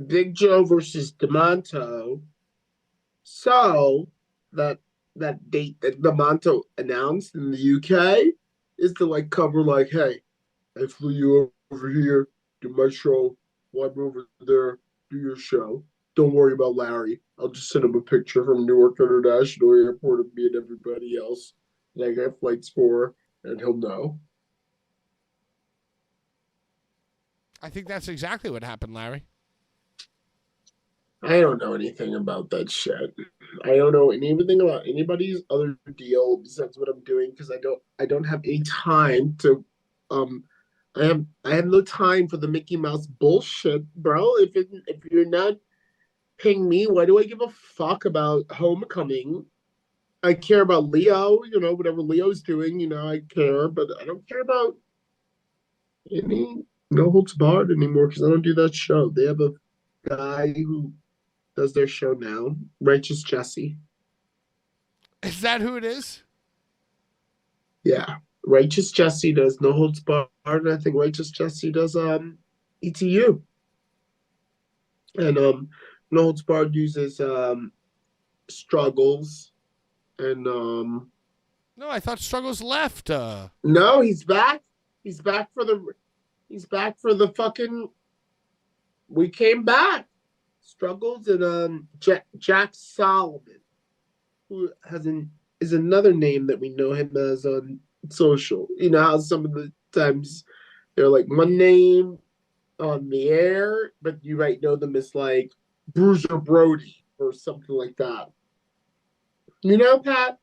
Big Joe versus DeMonto. So that date that DeMonto announced in the UK is to like cover like, hey, I flew you over here, do my show, while I'm over there, do your show. Don't worry about Larry. I'll just send him a picture from Newark International Airport of me and everybody else that I got flights for, and he'll know. I think that's exactly what happened, Larry. I don't know anything about that shit. I don't know anything about anybody's other deal besides what I'm doing because I don't have any time to I have no time for the Mickey Mouse bullshit, bro. If you're not paying me, why do I give a fuck about Homecoming? I care about Leo, whatever Leo's doing, I care, but I don't care about any No Holds Barred anymore because I don't do that show. They have a guy who does their show now, Righteous Jesse. Is that who it is? Yeah. Righteous Jesse does No Holds Barred, and I think Righteous Jesse does ETU. And No Holds Barred uses Struggles and No, I thought Struggles left. no, he's back. He's back for the fucking we came back. Struggles and Jack Solomon, who is another name that we know him as on social. You know how some of the times they're like my name on the air, but you might know them as like Bruiser Brody or something like that. You know, Pat?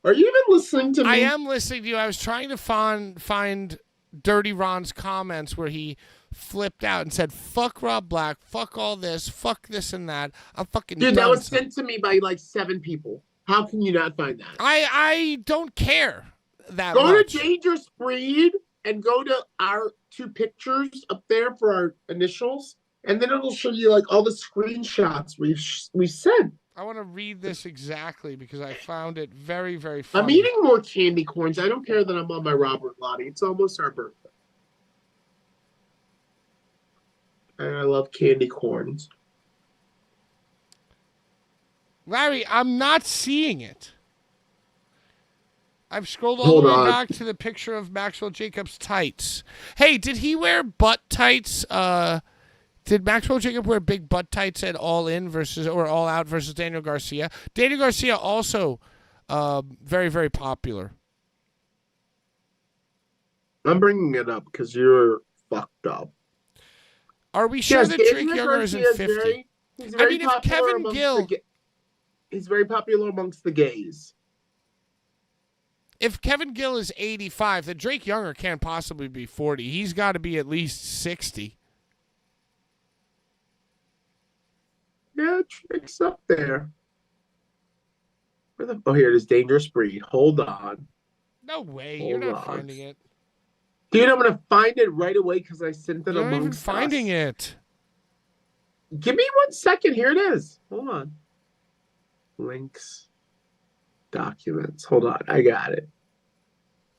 Are you even listening to me? I am listening to you. I was trying to find Dirty Ron's comments where he flipped out and said, fuck Rob Black, fuck all this, fuck this and that. I'm fucking Dude, done. that was sent to me by like 7 people. How can you not find that? I don't care that Go much. to Dangerous Breed and go to our 2 pictures up there for our initials, and then it'll show you like all the screenshots we sent. I want to read this exactly because I found it very, very funny. I'm eating more candy corns. I don't care that I'm on my Robert Lottie. It's almost our birthday. And I love candy corns. Larry, I'm not seeing it. I've scrolled all the way back to the picture of Maxwell Jacobs' tights. Hey, did he wear butt tights? Did Maxwell Jacob wear big butt tights at All In or All Out versus Daniel Garcia? Daniel Garcia also very, very popular. I'm bringing it up because you're fucked up. Are we sure that Drake Younger isn't 50? I mean, if Kevin Gill... He's very popular amongst the gays. If Kevin Gill is 85, then Drake Younger can't possibly be 40. He's got to be at least 60. Yeah, Drake's up there. Oh, here it is. Dangerous Breed. Hold on. No way. You're not finding it. Dude, I'm going to find it right away because I sent it You're not even amongst finding us. it. Give me 1 second. Here it is. Hold on. Links. Documents. Hold on. I got it.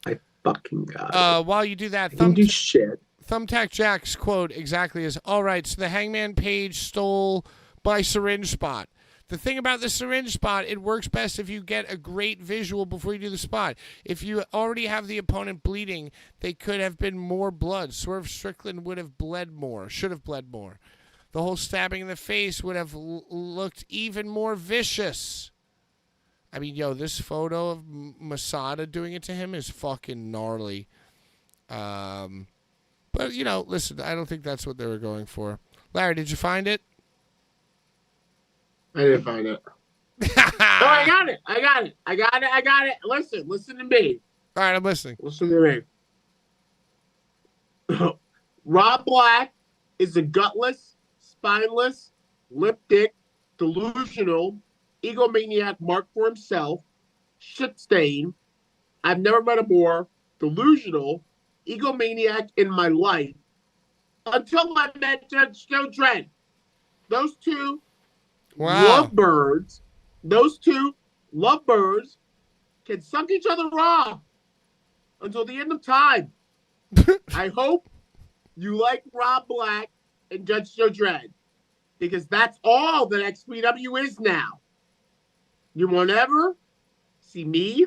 I fucking got it. While you do that, I can do shit. Thumbtack Jack's quote exactly is, all right, so the Hangman Page stole my syringe spot. The thing about the syringe spot, it works best if you get a great visual before you do the spot. If you already have the opponent bleeding, they could have been more blood. Swerve Strickland would have bled more, should have bled more. The whole stabbing in the face would have looked even more vicious. I mean, yo, this photo of Masada doing it to him is fucking gnarly. But, listen, I don't think that's what they were going for. Larry, did you find it? I didn't find it. Oh, I got it. Listen to me. All right, I'm listening. Listen to me. Rob Black is a gutless, spineless, lip dick, delusional, egomaniac mark for himself, shit stain. I've never met a more delusional, egomaniac in my life until I met Judge Joe Dredd. Those two lovebirds, can suck each other off until the end of time. I hope you like Rob Black and Judge Joe Dredd, because that's all that XPW is now. You won't ever see me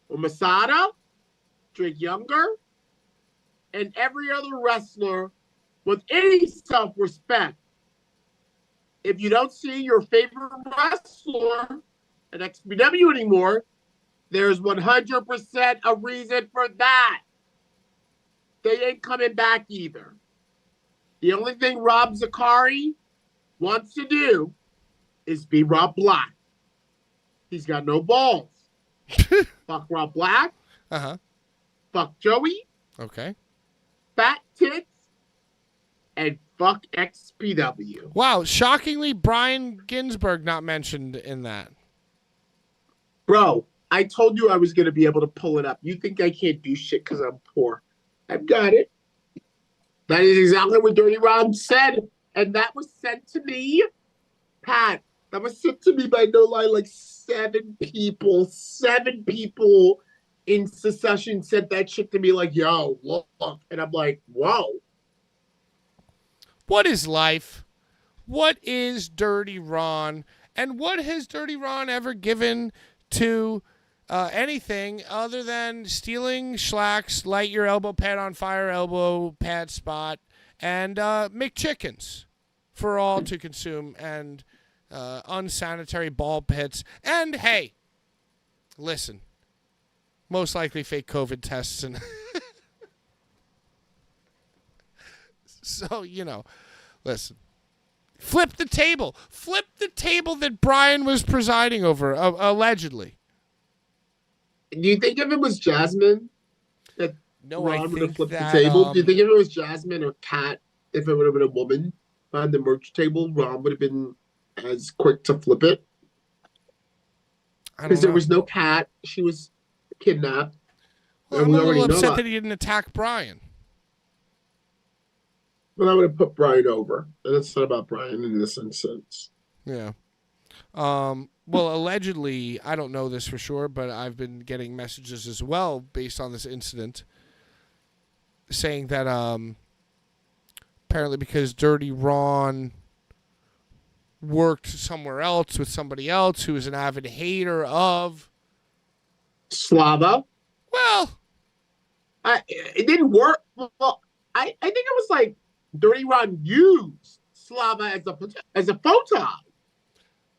or Masada, Drake Younger, and every other wrestler with any self-respect. If you don't see your favorite wrestler at XPW anymore, there's 100% a reason for that. They ain't coming back either. The only thing Rob Zakari wants to do is be Rob Black. He's got no balls. Fuck Rob Black. Uh-huh. Fuck Joey. Okay. Fat tits. And fuck XPW. Wow, shockingly, Brian Ginsburg not mentioned in that. Bro, I told you I was going to be able to pull it up. You think I can't do shit because I'm poor. I've got it. That is exactly what Dirty Rob said. And that was sent to me, Pat. That was sent to me by no lie, like 7 people. 7 people in Secession sent that shit to me like, yo, look. And I'm like, whoa. What is life? What is Dirty Ron? And what has Dirty Ron ever given to anything other than stealing schlacks, light your elbow pad on fire, elbow pad spot, and McChickens for all to consume, and unsanitary ball pits. And hey, listen, most likely fake COVID tests and so, you know, listen. Flip the table. Flip the table that Brian was presiding over, allegedly. Do you think if it was Jasmine that Ron would have flipped the table? Do you think if it was Jasmine or Kat, if it would have been a woman on the merch table, Ron would have been as quick to flip it? Because there was no Kat. She was kidnapped. Well, I'm a little upset that he didn't attack Brian. But I would have put Brian over. And it's not about Brian in this instance. Yeah. Well, allegedly, I don't know this for sure, but I've been getting messages as well based on this incident saying that apparently because Dirty Ron worked somewhere else with somebody else who is an avid hater of Slava. Well, it didn't work. Well, I think it was like Dirty Ron used Slava as a photon.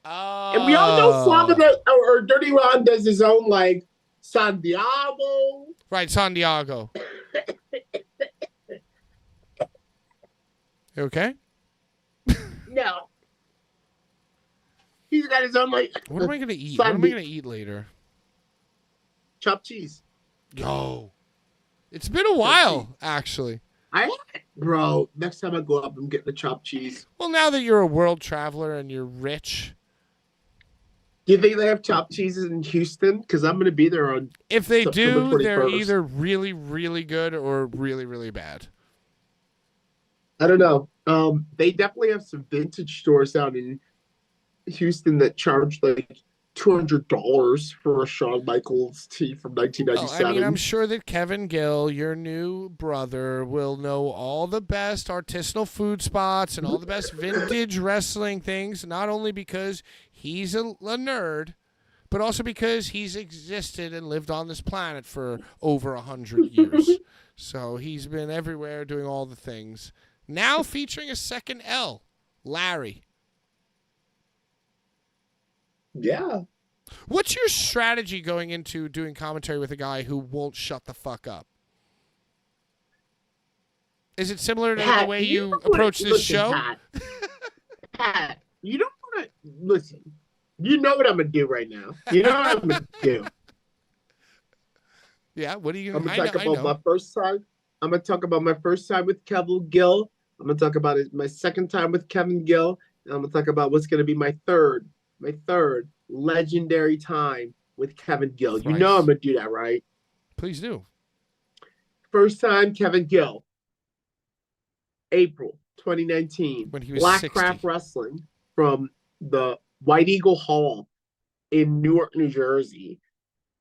Oh. And we all know Slava or Dirty Ron does his own like Santiago. Right, Santiago. You okay? No. He's got his own like. What am I gonna eat? What am I gonna eat later? Chopped cheese. Yo. It's been a while, actually. Bro, next time I go up, I'm getting the chopped cheese. Well, now that you're a world traveler and you're rich. Do you think they have chopped cheeses in Houston? Because I'm going to be there on If they September do, 21st. they're either really, really good or really, really bad. I don't know. They definitely have some vintage stores out in Houston that charge like $200 for a Shawn Michaels tee from 1997. I mean, I'm sure that Kevin Gill, your new brother, will know all the best artisanal food spots and all the best vintage wrestling things, not only because he's a nerd, but also because he's existed and lived on this planet for over 100 years. So he's been everywhere doing all the things. Now featuring a second L, Larry. Yeah. What's your strategy going into doing commentary with a guy who won't shut the fuck up? Is it similar to Pat, the way you approach this show? Pat, you don't want to listen. You know what I'm gonna do right now. You know what I'm gonna do. Yeah, what are you I'm gonna gonna talk about my first time. I'm gonna talk about my first time with Kevin Gill. I'm gonna talk about my second time with Kevin Gill. And I'm gonna talk about what's gonna be my third legendary time with Kevin Gill. Christ. You know I'm gonna do that, right? Please do. First time, Kevin Gill. April 2019. When he was Black 60. Craft Wrestling from the White Eagle Hall in Newark, New Jersey.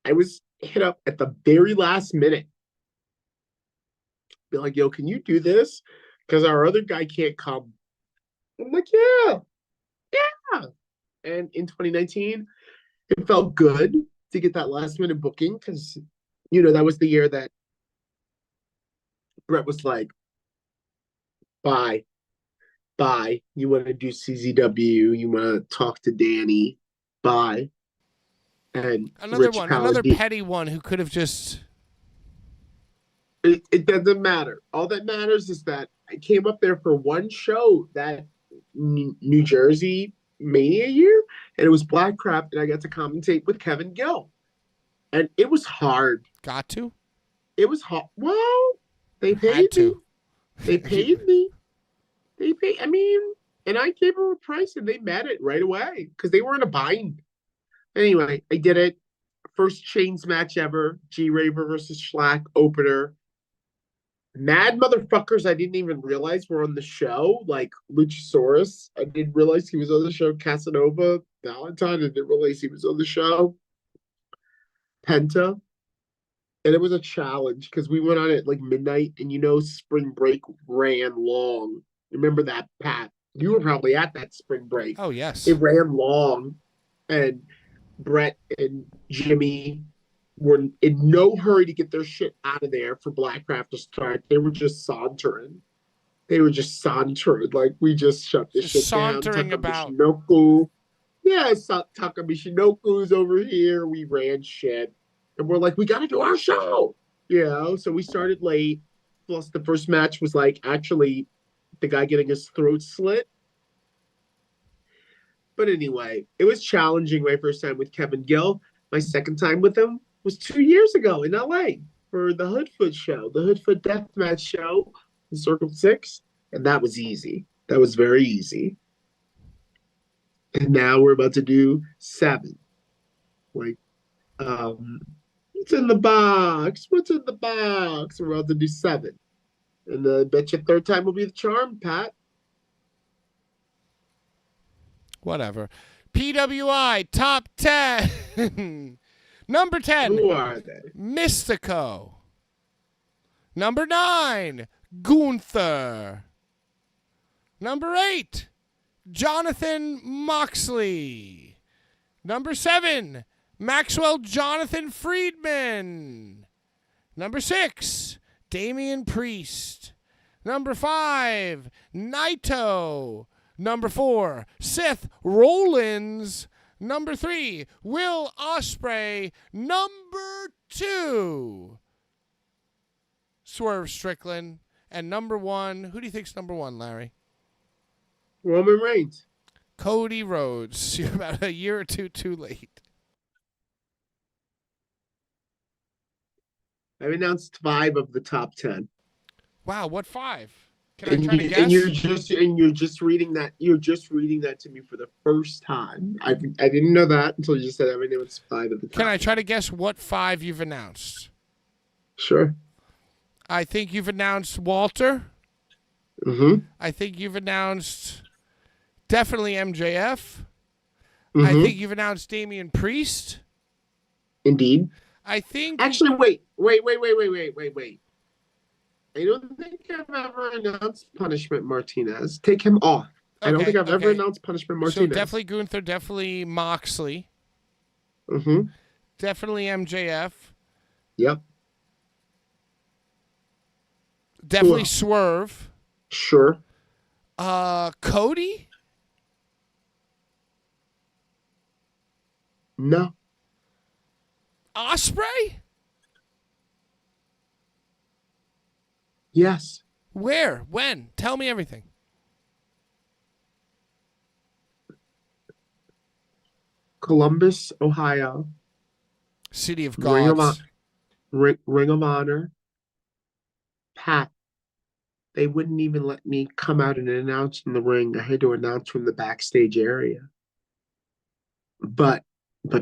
I was hit up at the very last minute. Be like, yo, can you do this? Because our other guy can't come. I'm like, yeah. And in 2019, it felt good to get that last minute booking because, that was the year that Brett was like, bye. You want to do CZW? You want to talk to Danny? Bye. And another petty one who could have just. It doesn't matter. All that matters is that I came up there for one show that New Jersey Mania year, and it was Black Crap, and I got to commentate with Kevin Gill. And it was hard. Got to? It was hard. Well, they paid me. They paid me. And I gave them a price, and they met it right away because they were in a bind. Anyway, I did it. First Chains match ever. G-Raver versus Schlack opener. Mad motherfuckers I didn't even realize were on the show, like Luchasaurus. I didn't realize he was on the show. Casanova, Valentine, I didn't realize he was on the show. Penta. And it was a challenge because we went on at like midnight, and spring break ran long. Remember that, Pat? You were probably at that spring break. Oh, yes. It ran long. And Brett and Jimmy were in no hurry to get their shit out of there for Blackcraft to start. They were just sauntering. Like, we just shut this shit down. Sauntering about. Michinoku. Yeah, Taka Michinoku's over here. We ran shit. And we're like, we got to do our show. So we started late. Plus, the first match was like actually the guy getting his throat slit. But anyway, it was challenging my first time with Kevin Gill. My second time with him was 2 years ago in LA for the Hoodfoot show, the Hoodfoot Deathmatch show in Circle 6. And that was easy. That was very easy. And now we're about to do 7. Like, what's in the box? We're about to do 7. And I bet your third time will be the charm, Pat. Whatever. PWI top 10. Number 10. Who are they? Mystico. Number 9. Gunther. Number 8. Jonathan Moxley. Number 7. Maxwell Jonathan Friedman. Number 6. Damian Priest. Number 5. Naito. Number 4, Seth Rollins. Number 3, Will Ospreay. Number 2, Swerve Strickland. And number 1, who do you think's number 1, Larry? Roman Reigns. Cody Rhodes. You're about a year or two too late. I've announced 5 of the top 10. Wow, what 5? Can I try to guess? And you're just reading that. You're just reading that to me for the first time. I didn't know that until you just said I've announced 5 of the top. Can I try to guess what 5 you've announced? Sure. I think you've announced Walter. Mm-hmm. I think you've announced definitely MJF. Mm-hmm. I think you've announced Damian Priest. Indeed. I think... Actually, wait. I don't think I've ever announced Punishment Martinez. Take him off. I don't think I've ever announced Punishment Martinez. So definitely Gunther, definitely Moxley. Mm-hmm. Definitely MJF. Yep. Definitely Swerve. Sure. Cody? No. Ospreay? Yes. Where? When? Tell me everything. Columbus, Ohio. City of Gods. Ring of Honor. Pat. They wouldn't even let me come out and announce in the ring. I had to announce from the backstage area. But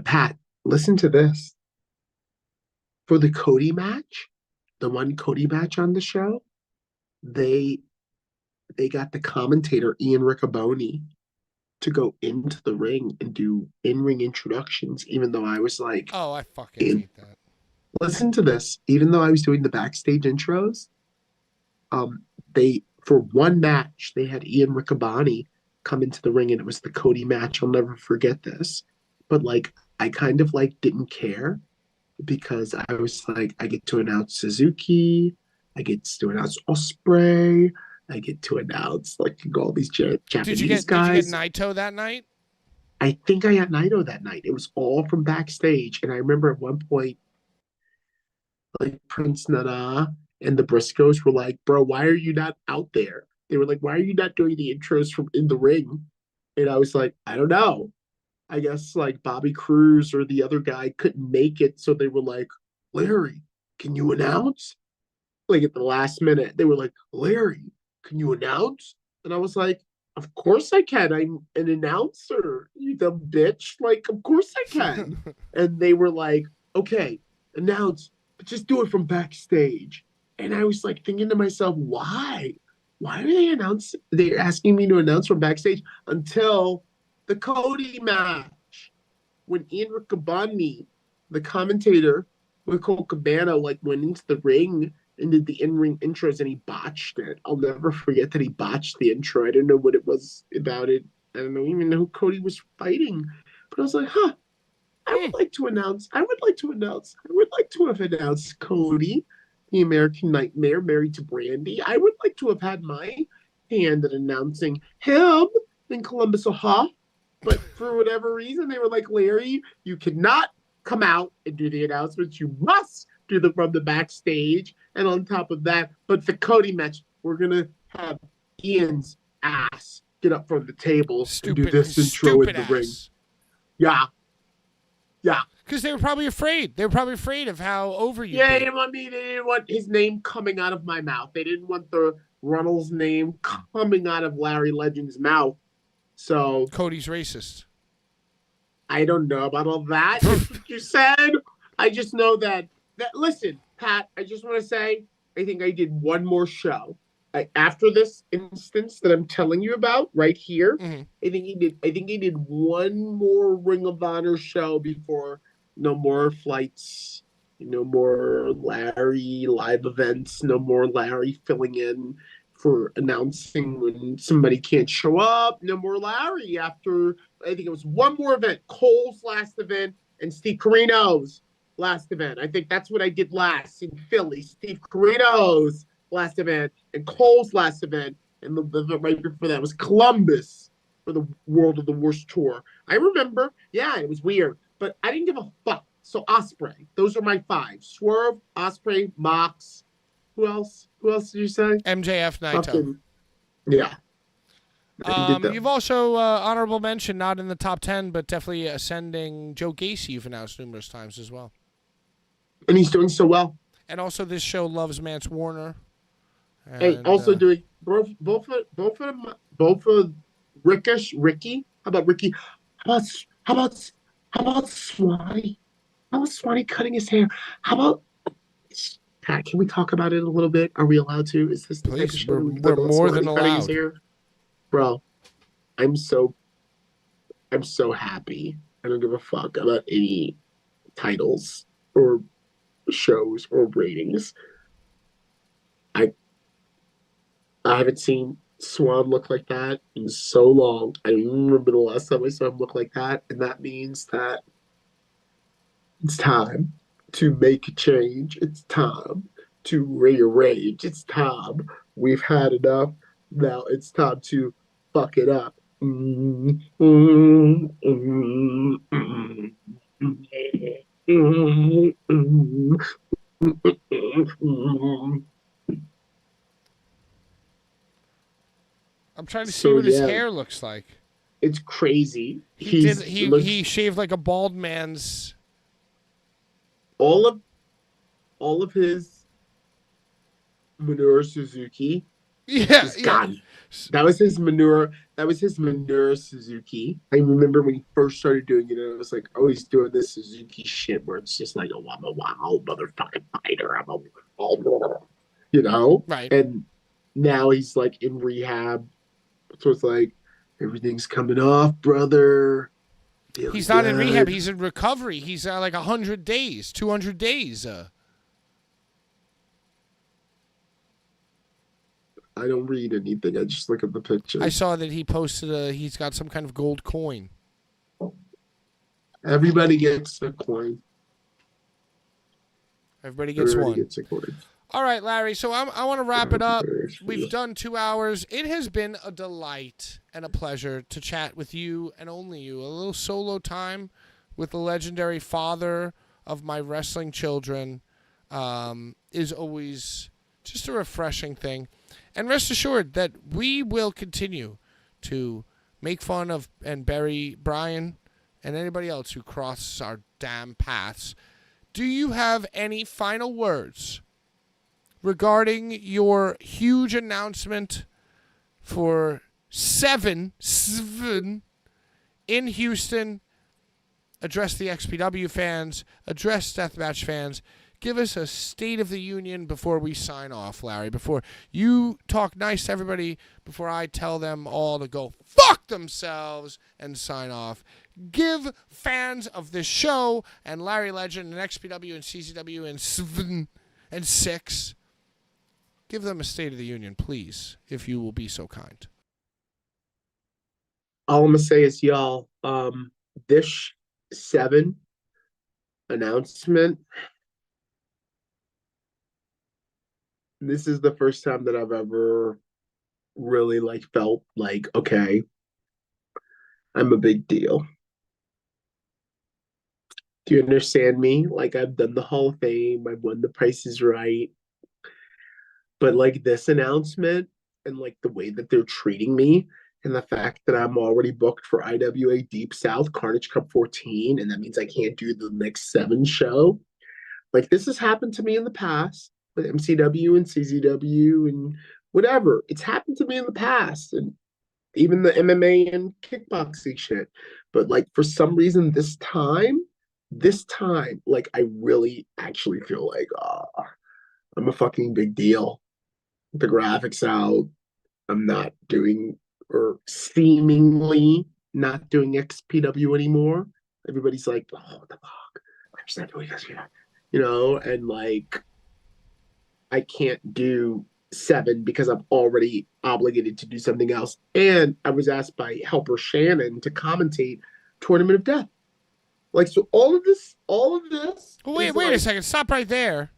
Pat, listen to this. For the Cody match, the one Cody match on the show, they got the commentator Ian Riccaboni to go into the ring and do in-ring introductions, even though I was like, Oh, I fucking hate that. listen to this. Even though I was doing the backstage intros, they for one match they had Ian Riccaboni come into the ring, and it was the Cody match. I'll never forget this. But like, I kind of like didn't care because I was like, I get to announce Suzuki, I get to announce Ospreay, I get to announce like all these Japanese guys. Did you get Naito that night? I think I had Naito that night. It was all from backstage, and I remember at one point, like Prince Nana and the Briscoes were like, "Bro, why are you not out there?" They were like, "Why are you not doing the intros from in the ring?" And I was like, "I don't know. I guess like Bobby Cruz or the other guy couldn't make it, so they were like, Larry, can you announce?" Like at the last minute, they were like, "Larry, can you announce?" And I was like, "Of course I can. I'm an announcer, you dumb bitch. Like, of course I can." And they were like, "Okay, announce, but just do it from backstage." And I was like thinking to myself, why? Why are they announcing? They're asking me to announce from backstage until the Cody match when Ian Riccaboni, the commentator with Cole Cabana, like went into the ring and did the in-ring intros, and he botched it. I'll never forget that he botched the intro. I didn't know what it was about it. I don't even know who Cody was fighting. But I was like, I would like to announce. I would like to have announced Cody, the American Nightmare, married to Brandy. I would like to have had my hand in announcing him in Columbus, Ohio. But for whatever reason, they were like, "Larry, you cannot come out and do the announcements. You must do them from the backstage." And on top of that, but the Cody match, we're gonna have Ian's ass get up from the table and do this intro in the ring. Yeah. Because they were probably afraid. They were probably afraid of how over you. Yeah, they didn't want his name coming out of my mouth. They didn't want the Runnels name coming out of Larry Legend's mouth. So Cody's racist. I don't know about all that. That's what you said. I just know that. Listen, Pat. I just want to say, I think I did one more show after this instance that I'm telling you about right here. Mm-hmm. I think he did one more Ring of Honor show before no more flights, no more Larry live events, no more Larry filling in for announcing when somebody can't show up, no more Larry after, I think it was one more event, Cole's last event and Steve Corino's last event. I think that's what I did last in Philly. Steve Corino's last event and Cole's last event, and the event right before that was Columbus for the World of the Worst tour. I remember, yeah, it was weird, but I didn't give a fuck. So Ospreay, those are my five: Swerve, Ospreay, Mox. Who else? Who else did you say? MJF, Naito. Yeah. You've also honorable mention, not in the top 10, but definitely ascending Joe Gacy. You've announced numerous times as well, and he's doing so well. And also, this show loves Mance Warner. And, hey, also doing both of Ricky. How about Ricky? How about Swanee? How about Swanee cutting his hair? How about Pat? Can we talk about it a little bit? Are we allowed to? Is this the type of show we're more than allowed. Bro, I'm so happy. I don't give a fuck about any titles or shows or ratings. I haven't seen Swan look like that in so long. I don't remember the last time I saw him look like that, and that means that it's time to make a change. It's time to rearrange. It's time. We've had enough. Now it's time to fuck it up. I'm trying to see what his hair looks like. It's crazy. He shaved like a bald man's. All of his Minoru Suzuki. Yeah. Gone. That was his manure. That was his manure Suzuki. I remember when he first started doing it, it was like, oh, he's doing this Suzuki shit where it's just like, oh, I'm a wild motherfucking fighter. I'm a Right. And now he's like in rehab. So it's like, everything's coming off, brother. Feeling He's not in rehab. good. He's in recovery. He's like 100 days, 200 days. I don't read anything. I just look at the pictures. I saw that he posted he's got some kind of gold coin. Everybody gets a coin. Everybody gets Everybody one. gets a coin. All right, Larry. So I want to wrap it up. We've done 2 hours. It has been a delight and a pleasure to chat with you and only you. A little solo time with the legendary father of my wrestling children is always just a refreshing thing. And rest assured that we will continue to make fun of and bury Brian and anybody else who crosses our damn paths. Do you have any final words regarding your huge announcement for 7 in Houston? Address the XPW fans, address Deathmatch fans. Give us a State of the Union before we sign off, Larry. Before you talk nice to everybody, before I tell them all to go fuck themselves and sign off. Give fans of this show and Larry Legend and XPW and CZW and Sven and Six, give them a State of the Union, please, if you will be so kind. All I'm gonna say is, y'all, this 7 announcement. This is the first time that I've ever really felt like, okay, I'm a big deal. Do you understand me? Like, I've done the Hall of Fame, I've won the Price is Right. But this announcement and the way that they're treating me and the fact that I'm already booked for IWA Deep South Carnage Cup 14, and that means I can't do the next 7 show. This has happened to me in the past with MCW and CZW and whatever. It's happened to me in the past, and even the MMA and kickboxing shit. But for some reason this time, I really actually feel like I'm a fucking big deal. The graphics out. I'm not doing, or seemingly not doing XPW anymore. Everybody's like, oh, what the fuck? I'm just not doing this, and I can't do 7 because I'm already obligated to do something else. And I was asked by Helper Shannon to commentate Tournament of Death. So all of this. Well, wait a second. Stop right there.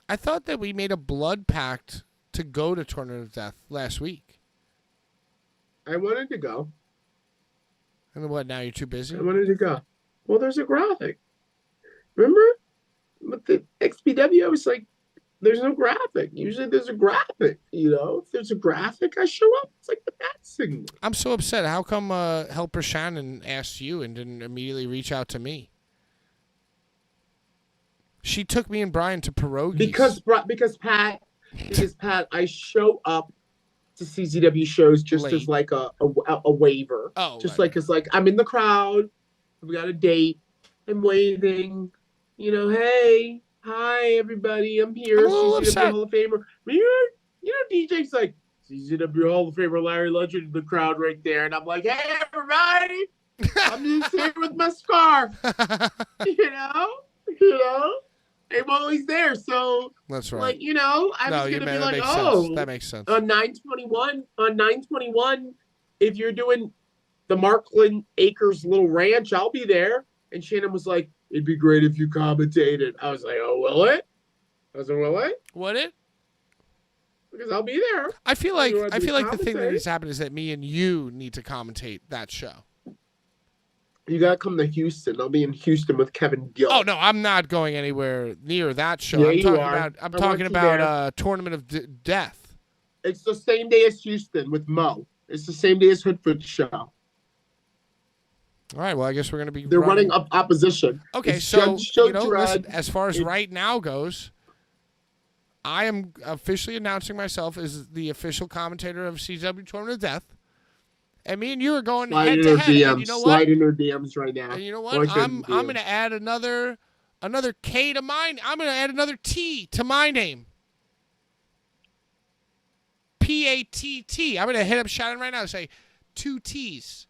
I thought that we made a blood pact to go to Tournament of Death last week. I wanted to go. And what, now you're too busy? I wanted to go. Well, there's a graphic. Remember? With the XPW, I was like, there's no graphic. Usually there's a graphic, If there's a graphic, I show up. It's like the bat signal. I'm so upset. How come Helper Shannon asked you and didn't immediately reach out to me? She took me and Brian to pierogies. Because Pat, I show up to CZW shows just Late. as a waiver. Oh, just right. as I'm in the crowd. We got a date. I'm waving. Hey, hi everybody. I'm here. I'm a little CZW upset. Hall of Famer. DJ's like, CZW Hall of Famer Larry Legend in the crowd right there, and I'm like, hey everybody. I'm just here with my scarf. I'm always there, so That's right. I was gonna be like, oh, that makes sense. on 921, if you're doing the Markland Acres Little Ranch, I'll be there. And Shannon was like, it'd be great if you commentated. I was like, oh, will it? I was like, will it? Would it? Because I'll be there. I feel like the thing that commentate? needs to happen is that me and you need to commentate that show. You gotta come to Houston. I'll be in Houston with Kevin Gill. Oh no, I'm not going anywhere near that show. Yeah, I'm talking about Tournament of Death. It's the same day as Houston with Mo. It's the same day as Hoodfoot show. All right, well, I guess we're going to be. They're running up opposition. Okay, it's so Judge listen, as far as right now goes, I am officially announcing myself as the official commentator of CW Tournament of Death. And me and you are going Slide head in to her head. DMs. And you know what? Slide in her DMs right now. And you know what? Slide in I'm her DMs. going to add another K to mine. I'm going to add another T to my name. P-A-T-T. I'm going to hit up Shannon right now and say 2 T's.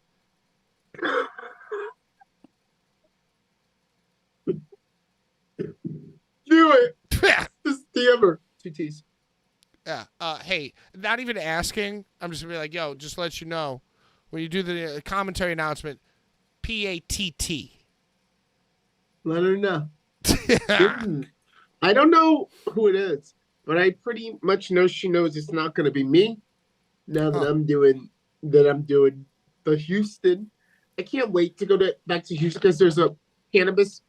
Do it. Just DM her. 2 T's. Yeah. Hey, not even asking. I'm just going to be like, yo, just to let you know, when you do the commentary announcement, P-A-T-T. Let her know. I don't know who it is, but I pretty much know she knows it's not going to be me. Now that I'm doing the Houston. I can't wait to go back to Houston because there's a cannabis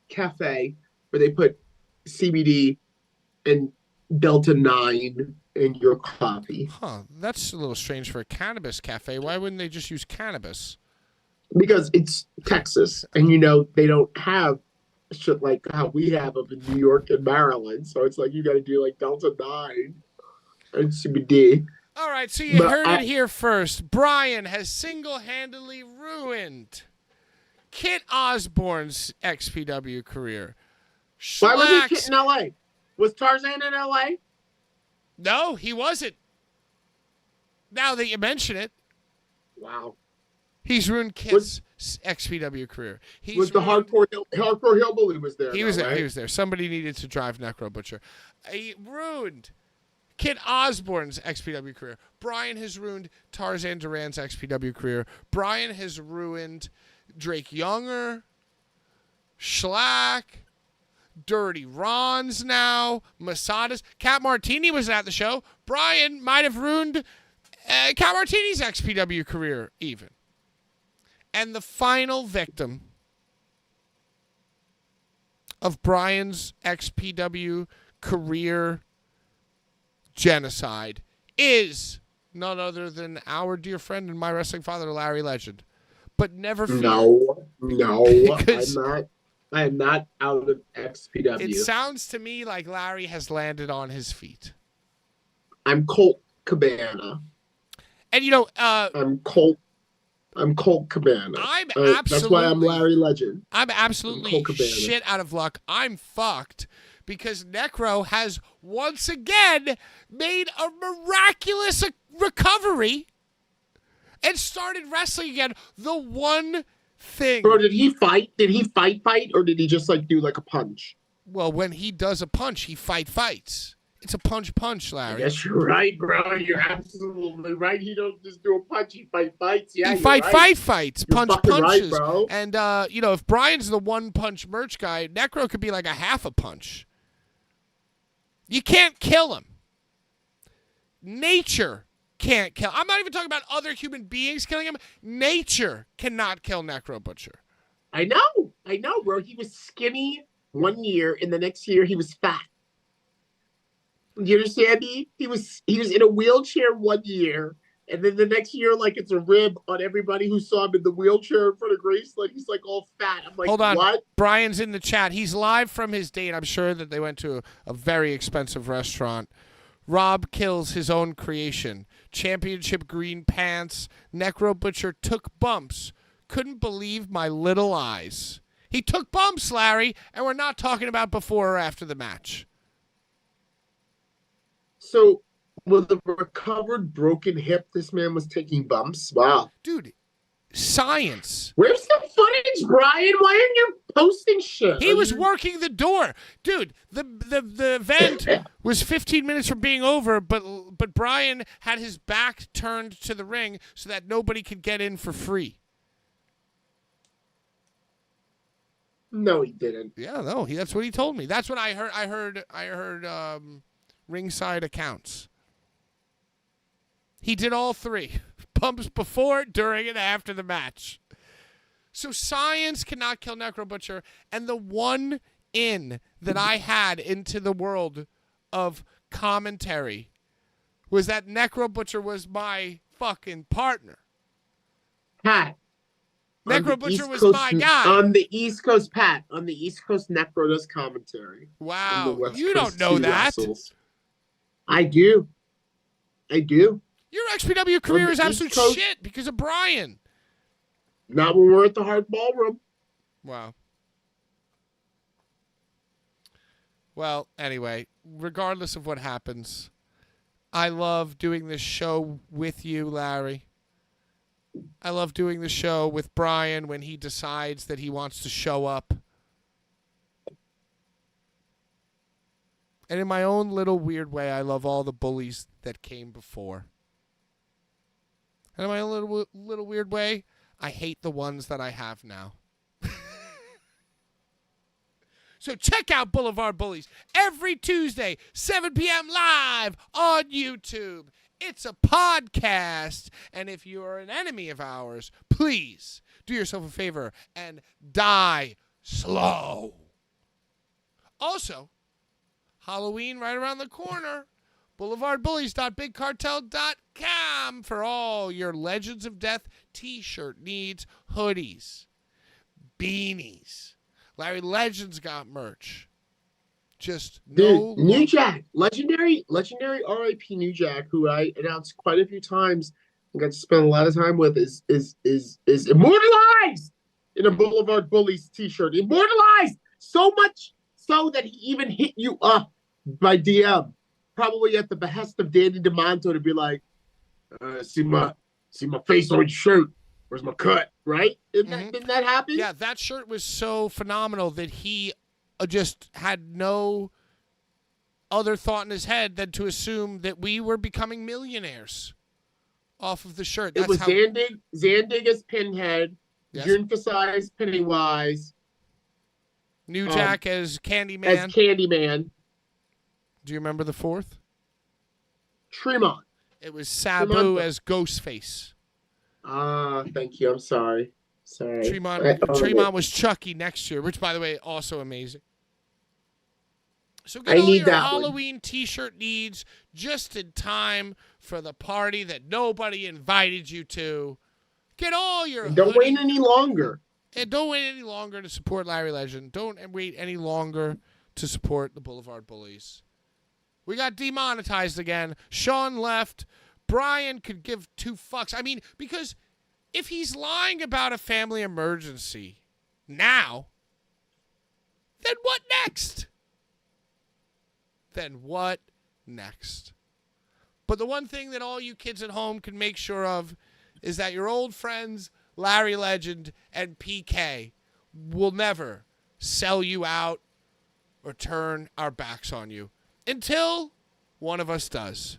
cafe where they put CBD and Delta 9 in your coffee. Huh. That's a little strange for a cannabis cafe. Why wouldn't they just use cannabis? Because it's Texas, and they don't have shit like how we have them in New York and Maryland. So it's like you got to do like Delta 9 and CBD. All right, so you heard it here first. Brian has single-handedly ruined Kit Osborne's XPW career. Why was he Kit in L.A.? Was Tarzan in L.A.? No, he wasn't. Now that you mention it. Wow. He's ruined Kit's XPW career. Was the hardcore hillbilly was there? He was there. He was there. Somebody needed to drive Necro Butcher. He ruined Kit Osborne's XPW career. Brian has ruined Tarzan Duran's XPW career. Brian has ruined Drake Younger, Schlack, Dirty Ron's now, Masadas. Cat Martini was at the show. Brian might have ruined Cat Martini's XPW career even. And the final victim of Brian's XPW career genocide is none other than our dear friend and my wrestling father, Larry Legend. But never fear. No, I am not out of XPW. It sounds to me like Larry has landed on his feet. I'm Colt Cabana. And I'm Colt Cabana. That's why I'm Larry Legend. I'm absolutely shit out of luck. I'm fucked because Necro has once again made a miraculous recovery and started wrestling again. The one thing. Bro, did he fight? Did he fight, or did he just do like a punch? Well, when he does a punch, he fights. It's a punch, Larry. Yes, you're right, bro. You're absolutely right. He don't just do a punch. He fights. Yeah, he fights. Punches. Right, bro. And, if Brian's the one-punch merch guy, Necro could be like a half a punch. You can't kill him. Nature can't kill. I'm not even talking about other human beings killing him. Nature cannot kill Necro Butcher. I know, bro. He was skinny one year, and the next year he was fat. You understand me? He was in a wheelchair one year, and then the next year, it's a rib on everybody who saw him in the wheelchair in front of Graceland. He's all fat. I'm like, hold on. What? Brian's in the chat. He's live from his date. I'm sure that they went to a very expensive restaurant. Rob kills his own creation. Championship green pants. Necro Butcher took bumps. Couldn't believe my little eyes. He took bumps, Larry, and we're not talking about before or after the match. So, with the recovered broken hip, this man was taking bumps? Wow. Dude, science. Where's the footage, Brian? Why aren't you posting shit? He was working the door. Dude, the event was 15 minutes from being over, but Brian had his back turned to the ring so that nobody could get in for free. No, he didn't. Yeah, no, that's what he told me. That's what I heard. I heard ringside accounts. He did all three. Bumps before, during, and after the match. So science cannot kill Necro Butcher. And the one in that I had into the world of commentary was that Necro Butcher was my fucking partner. Pat. Necro Butcher was my guy. On the East Coast, Pat. On the East Coast, Necro does commentary. Wow. You don't know he that. wrestles. I do. Your XPW career is absolute shit because of Brian. Not when we're at the Hard Ballroom. Wow. Well, anyway, regardless of what happens, I love doing this show with you, Larry. I love doing the show with Brian when he decides that he wants to show up. And in my own little weird way, I love all the bullies that came before. And in my own little weird way, I hate the ones that I have now. So check out Blvd Bullies every Tuesday, 7 p.m. live on YouTube. It's a podcast, and if you are an enemy of ours, please do yourself a favor and die slow. Also, Halloween right around the corner. BlvdBullies.BigCartel.com for all your Legends of Death t-shirt needs, hoodies, beanies. Larry Legends got merch. Just Dude, New Jack, legendary RIP New Jack, who I announced quite a few times and got to spend a lot of time with, is immortalized in a Blvd Bullies t-shirt. Immortalized so much so that he even hit you up by DM, probably at the behest of Danny DeMonto, to be like, see my face on your shirt. Where's my cut? Right? Didn't that happen? Yeah, that shirt was so phenomenal that he just had no other thought in his head than to assume that we were becoming millionaires off of the shirt. It was Zandig as Pinhead, yes. June Fasai as Pennywise, New Jack as Candyman. As Candyman. Do you remember the fourth? Tremont. It was Sabu as Ghostface. Thank you. I'm sorry. Tremont was Chucky next year, which, by the way, also amazing. So get all your Halloween t-shirt needs just in time for the party that nobody invited you to. Get all your Don't wait any longer. And don't wait any longer to support Larry Legend. Don't wait any longer to support the Blvd Bullies. We got demonetized again. Sean left. Brian could give two fucks. I mean, because if he's lying about a family emergency now, then what next? But the one thing that all you kids at home can make sure of is that your old friends, Larry Legend and PK, will never sell you out or turn our backs on you until one of us does.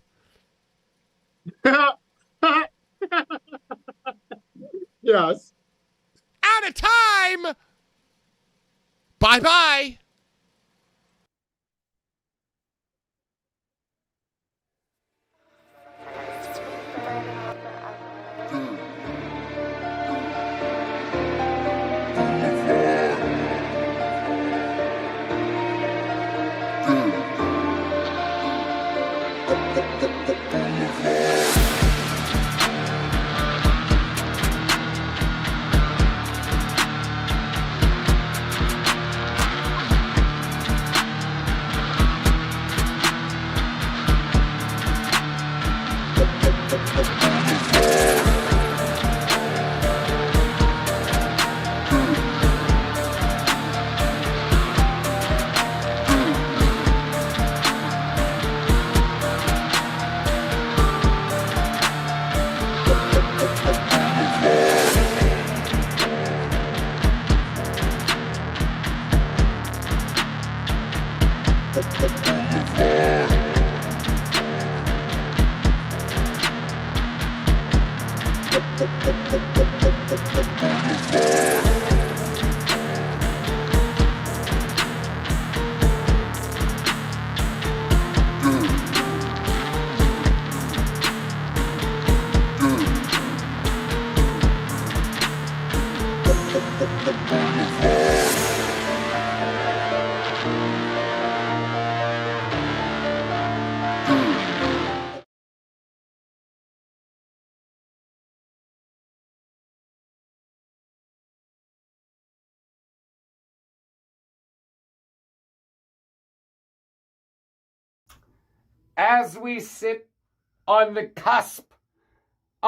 Yes. Out of time. Bye-bye. as we sit on the cusp